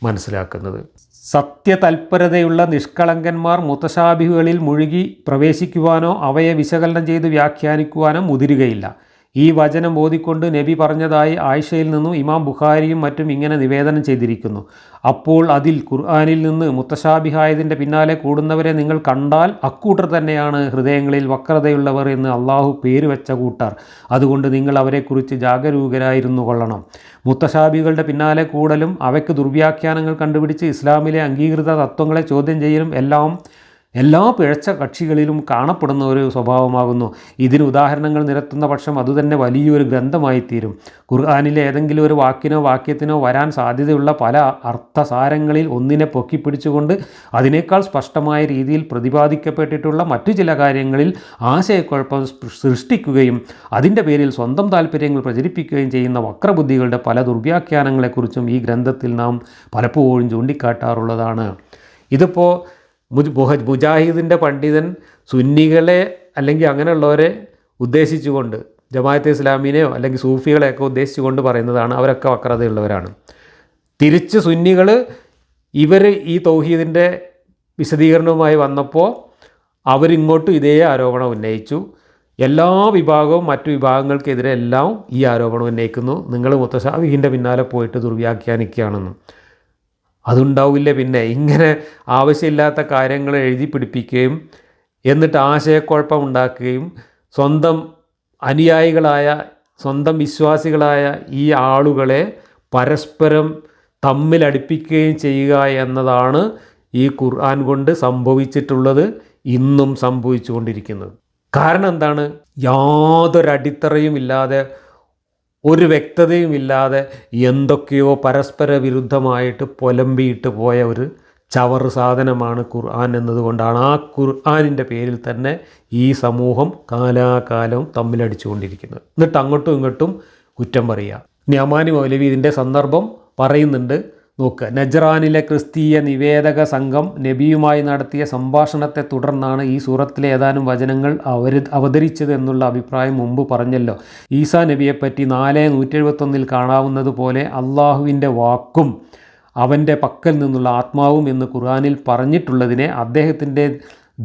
മനസ്സിലാക്കുന്നത്. സത്യതൽപരതയുള്ള നിഷ്കളങ്കന്മാർ മുത്തശാബിഹുകളിൽ മുഴുകി പ്രവേശിക്കുവാനോ അവയെ വിശകലനം ചെയ്ത് വ്യാഖ്യാനിക്കുവാനോ മുതിരുകയില്ല. ഈ വചനം ഓതിക്കൊണ്ട് നബി പറഞ്ഞതായി ആയിഷയിൽ നിന്നും ഇമാം ബുഖാരിയും മറ്റും ഇങ്ങനെ നിവേദനം ചെയ്തിരിക്കുന്നു: അപ്പോൾ അതിൽ ഖുർആനിൽ നിന്ന് മുത്തശാബിഹായതിൻ്റെ പിന്നാലെ കൂടുന്നവരെ നിങ്ങൾ കണ്ടാൽ അക്കൂട്ടർ തന്നെയാണ് ഹൃദയങ്ങളിൽ വക്രതയുള്ളവർ എന്ന് അള്ളാഹു പേര് വെച്ച കൂട്ടർ. അതുകൊണ്ട് നിങ്ങൾ അവരെക്കുറിച്ച് ജാഗരൂകരായിരുന്നു കൊള്ളണം. മുത്തശാബികളുടെ പിന്നാലെ കൂടലും അവയ്ക്ക് ദുർവ്യാഖ്യാനങ്ങൾ കണ്ടുപിടിച്ച് ഇസ്ലാമിലെ അംഗീകൃത തത്വങ്ങളെ ചോദ്യം ചെയ്യലും എല്ലാ പിഴച്ച കക്ഷികളിലും കാണപ്പെടുന്ന ഒരു സ്വഭാവമാകുന്നു. ഇതിന് ഉദാഹരണങ്ങൾ നിരത്തുന്ന പക്ഷം അതുതന്നെ വലിയൊരു ഗ്രന്ഥമായിത്തീരും. ഖുർആനിലെ ഏതെങ്കിലും ഒരു വാക്യത്തിനോ വരാൻ സാധ്യതയുള്ള പല അർത്ഥസാരങ്ങളിൽ ഒന്നിനെ പൊക്കിപ്പിടിച്ചുകൊണ്ട് അതിനേക്കാൾ സ്പഷ്ടമായ രീതിയിൽ പ്രതിപാദിക്കപ്പെട്ടിട്ടുള്ള മറ്റു ചില കാര്യങ്ങളിൽ ആശയക്കുഴപ്പം സൃഷ്ടിക്കുകയും അതിൻ്റെ പേരിൽ സ്വന്തം താല്പര്യങ്ങൾ പ്രചരിപ്പിക്കുകയും ചെയ്യുന്ന വക്രബുദ്ധികളുടെ പല ദുർവ്യാഖ്യാനങ്ങളെക്കുറിച്ചും ഈ ഗ്രന്ഥത്തിൽ നാം പലപ്പോഴും ചൂണ്ടിക്കാട്ടാറുള്ളതാണ്. ഇതിപ്പോൾ മുജാഹിദിൻ്റെ പണ്ഡിതൻ സുന്നികളെ അല്ലെങ്കിൽ അങ്ങനെയുള്ളവരെ ഉദ്ദേശിച്ചുകൊണ്ട്, ജമാഅത്തെ ഇസ്ലാമിനെയോ അല്ലെങ്കിൽ സൂഫികളെയൊക്കെ ഉദ്ദേശിച്ചുകൊണ്ട് പറയുന്നതാണ്. അവരൊക്കെ വക്രതയുള്ളവരാണ്. തിരിച്ച് സുന്നികൾ ഇവർ ഈ തൗഹീദിൻ്റെ വിശദീകരണവുമായി വന്നപ്പോൾ അവരിങ്ങോട്ടും ഇതേ ആരോപണം ഉന്നയിച്ചു. എല്ലാ വിഭാഗവും മറ്റു വിഭാഗങ്ങൾക്കെതിരെ എല്ലാം ഈ ആരോപണം ഉന്നയിക്കുന്നു: നിങ്ങൾ മുത്തശാബിഹിൻ്റെ പിന്നാലെ പോയിട്ട് ദുർവ്യാഖ്യാനിക്കുകയാണെന്നും. അതുണ്ടാവില്ല. പിന്നെ ഇങ്ങനെ ആവശ്യമില്ലാത്ത കാര്യങ്ങൾ എഴുതി പിടിപ്പിക്കുകയും എന്നിട്ട് ആശയക്കുഴപ്പം ഉണ്ടാക്കുകയും സ്വന്തം അനുയായികളായ സ്വന്തം വിശ്വാസികളായ ഈ ആളുകളെ പരസ്പരം തമ്മിലടിപ്പിക്കുകയും ചെയ്യുക എന്നതാണ് ഈ ഖുർആൻ കൊണ്ട് സംഭവിച്ചിട്ടുള്ളത്. ഇന്നും സംഭവിച്ചുകൊണ്ടിരിക്കുന്നത്. കാരണം എന്താണ്? യാതൊരടിത്തറയും ഇല്ലാതെ, ഒരു വ്യക്തതയുമില്ലാതെ എന്തൊക്കെയോ പരസ്പര വിരുദ്ധമായിട്ട് പൊലമ്പിയിട്ട് പോയ ഒരു ചവറ് സാധനമാണ് ഖുർആൻ എന്നതുകൊണ്ടാണ് ആ ഖുർആനിൻ്റെ പേരിൽ തന്നെ ഈ സമൂഹം കാലാകാലവും തമ്മിലടിച്ചുകൊണ്ടിരിക്കുന്നത്. എന്നിട്ട് അങ്ങോട്ടും ഇങ്ങോട്ടും കുറ്റം പറയുക. ന്യാമാനി മൗലവി ഇതിൻ്റെ സന്ദർഭം പറയുന്നുണ്ട്. നോക്കുക, നജ്റാനിലെ ക്രിസ്തീയ നിവേദക സംഘം നബിയുമായി നടത്തിയ സംഭാഷണത്തെ തുടർന്നാണ് ഈ സൂറത്തിലെ ഏതാനും വചനങ്ങൾ അവതരിച്ചത് എന്നുള്ള അഭിപ്രായം മുമ്പ് പറഞ്ഞല്ലോ. ഈസാ നബിയെപ്പറ്റി 4:171 കാണാവുന്നത് പോലെ അള്ളാഹുവിൻ്റെ വാക്കും അവൻ്റെ പക്കൽ നിന്നുള്ള ആത്മാവും എന്ന് ഖുർആനിൽ പറഞ്ഞിട്ടുള്ളതിനെ അദ്ദേഹത്തിൻ്റെ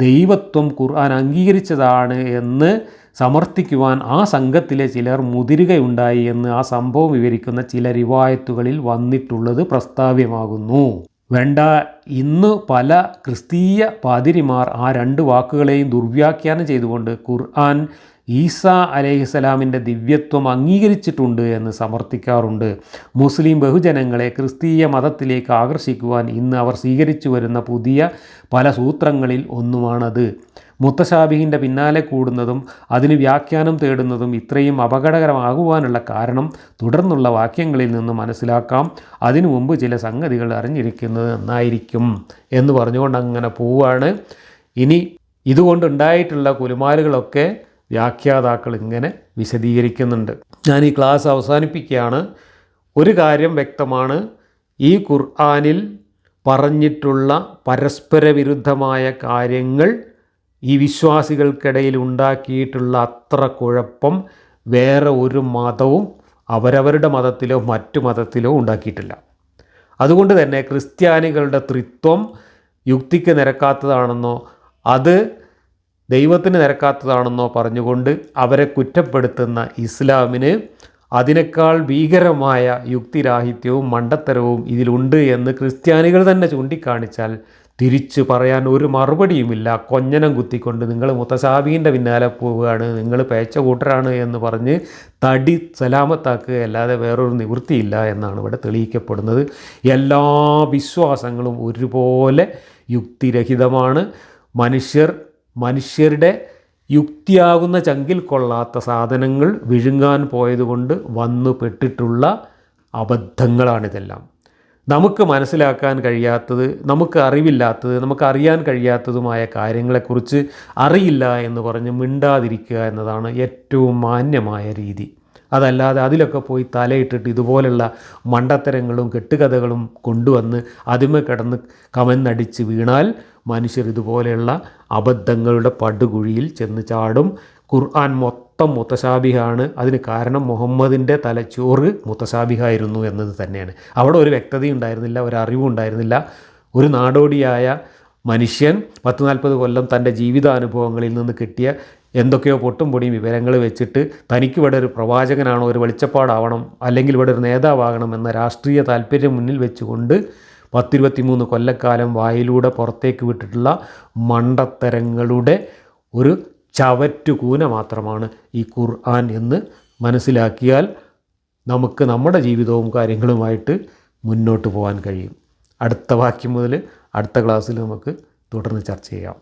ദൈവത്വം ഖുർആൻ അംഗീകരിച്ചതാണ് എന്ന് സമർത്ഥിക്കുവാൻ ആ സംഘത്തിലെ ചിലർ മുതിരുകയുണ്ടായി എന്ന് ആ സംഭവം വിവരിക്കുന്ന ചില റിവായത്തുകളിൽ വന്നിട്ടുള്ളത് പ്രസ്താവ്യമാകുന്നു. വേണ്ട, ഇന്ന് പല ക്രിസ്തീയ പാതിരിമാർ ആ രണ്ട് വാക്കുകളെയും ദുർവ്യാഖ്യാനം ചെയ്തുകൊണ്ട് ഖുർആൻ ഈസാ അലൈഹിസ്സലാമിൻ്റെ ദിവ്യത്വം അംഗീകരിച്ചിട്ടുണ്ട് എന്ന് സമർത്ഥിക്കാറുണ്ട്. മുസ്ലിം ബഹുജനങ്ങളെ ക്രിസ്തീയ മതത്തിലേക്ക് ആകർഷിക്കുവാൻ ഇന്ന് അവർ സ്വീകരിച്ചു വരുന്ന പുതിയ പല സൂത്രങ്ങളിൽ ഒന്നുമാണത്. മുത്തശാബിഹിൻ്റെ പിന്നാലെ കൂടുന്നതും അതിന് വ്യാഖ്യാനം തേടുന്നതും ഇത്രയും അപകടകരമാകുവാനുള്ള കാരണം തുടർന്നുള്ള വാക്യങ്ങളിൽ നിന്ന് മനസ്സിലാക്കാം. അതിനു മുമ്പ് ചില സംഗതികൾ അറിഞ്ഞിരിക്കുന്നത് നന്നായിരിക്കും എന്ന് പറഞ്ഞുകൊണ്ട് അങ്ങനെ പോവുകയാണ്. ഇനി ഇതുകൊണ്ടുണ്ടായിട്ടുള്ള കുലുമാലുകളൊക്കെ വ്യാഖ്യാതാക്കൾ ഇങ്ങനെ വിശദീകരിക്കുന്നുണ്ട്. ഞാൻ ഈ ക്ലാസ് അവസാനിപ്പിക്കുകയാണ്. ഒരു കാര്യം വ്യക്തമാണ്, ഈ ഖുർആനിൽ പറഞ്ഞിട്ടുള്ള പരസ്പര വിരുദ്ധമായ കാര്യങ്ങൾ ഈ വിശ്വാസികൾക്കിടയിൽ ഉണ്ടാക്കിയിട്ടുള്ള അത്ര കുഴപ്പം വേറെ ഒരു മതവും അവരവരുടെ മതത്തിലോ മറ്റു മതത്തിലോ ഉണ്ടാക്കിയിട്ടില്ല. അതുകൊണ്ട് തന്നെ ക്രിസ്ത്യാനികളുടെ ത്രിത്വം യുക്തിക്ക് നിരക്കാത്തതാണെന്നോ അത് ദൈവത്തിന് നിരക്കാത്തതാണെന്നോ പറഞ്ഞുകൊണ്ട് അവരെ കുറ്റപ്പെടുത്തുന്ന ഇസ്ലാമിന് അതിനേക്കാൾ ഭീകരമായ യുക്തിരാഹിത്യവും മണ്ടത്തരവും ഇതിലുണ്ട് എന്ന് ക്രിസ്ത്യാനികൾ തന്നെ ചൂണ്ടിക്കാണിച്ചാൽ തിരിച്ചു പറയാൻ ഒരു മറുപടിയുമില്ല. കൊഞ്ഞനം കുത്തിക്കൊണ്ട് നിങ്ങൾ മുത്തശാബീൻ്റെ പിന്നാലെ പോവുകയാണ്, നിങ്ങൾ പേച്ച കൂട്ടരാണ് എന്ന് പറഞ്ഞ് തടി സലാമത്താക്കുക അല്ലാതെ വേറൊരു നിവൃത്തിയില്ല എന്നാണ് ഇവിടെ തെളിയിക്കപ്പെടുന്നത്. എല്ലാ വിശ്വാസങ്ങളും ഒരുപോലെ യുക്തിരഹിതമാണ്. മനുഷ്യരുടെ യുക്തിയാകുന്ന ചങ്കിൽ കൊള്ളാത്ത സാധനങ്ങൾ വിഴുങ്ങാൻ പോയതുകൊണ്ട് വന്നു പെട്ടിട്ടുള്ള അബദ്ധങ്ങളാണിതെല്ലാം. നമുക്ക് മനസ്സിലാക്കാൻ കഴിയാത്തത്, നമുക്ക് അറിവില്ലാത്തത്, നമുക്ക് അറിയാൻ കഴിയാത്തതുമായ കാര്യങ്ങളെക്കുറിച്ച് അറിയില്ല എന്ന് പറഞ്ഞ് മിണ്ടാതിരിക്കുക എന്നതാണ് ഏറ്റവും മാന്യമായ രീതി. അതല്ലാതെ അതിലൊക്കെ പോയി തലയിട്ടിട്ട് ഇതുപോലുള്ള മണ്ടത്തരങ്ങളും കെട്ടുകഥകളും കൊണ്ടുവന്ന് അതിമ കിടന്ന് കമന്നടിച്ച് വീണാൽ മനുഷ്യർ ഇതുപോലെയുള്ള അബദ്ധങ്ങളുടെ പടുകുഴിയിൽ ചെന്ന് ചാടും. ഖുർആൻ മൊത്തം മുത്തശാബിഹാണ്. അതിന് കാരണം മുഹമ്മദിൻ്റെ തലച്ചോറ് മുത്തശാബിഹായിരുന്നു എന്നത് തന്നെയാണ്. അവിടെ ഒരു വ്യക്തതയും ഉണ്ടായിരുന്നില്ല, ഒരു അറിവും ഉണ്ടായിരുന്നില്ല. ഒരു നാടോടിയായ മനുഷ്യൻ 10-40 കൊല്ലം തൻ്റെ ജീവിതാനുഭവങ്ങളിൽ നിന്ന് കിട്ടിയ എന്തൊക്കെയോ പൊട്ടും പൊടിയും വിവരങ്ങൾ വെച്ചിട്ട് തനിക്ക് ഇവിടെ ഒരു പ്രവാചകനാണോ, ഒരു വെളിച്ചപ്പാടാവണം, അല്ലെങ്കിൽ ഇവിടെ ഒരു നേതാവാകണം എന്ന രാഷ്ട്രീയ താല്പര്യം മുന്നിൽ വെച്ചുകൊണ്ട് 10-23 കൊല്ലക്കാലം വായിലൂടെ പുറത്തേക്ക് വിട്ടിട്ടുള്ള മണ്ടത്തരങ്ങളുടെ ഒരു ചവറ്റുകൂന മാത്രമാണ് ഈ ഖുർആൻ എന്ന് മനസ്സിലാക്കിയാൽ നമുക്ക് നമ്മുടെ ജീവിതവും കാര്യങ്ങളുമായിട്ട് മുന്നോട്ട് പോകാൻ കഴിയും. അടുത്ത വാക്യം മുതൽ അടുത്ത ക്ലാസ്സിൽ നമുക്ക് തുടർന്ന് ചർച്ച ചെയ്യാം.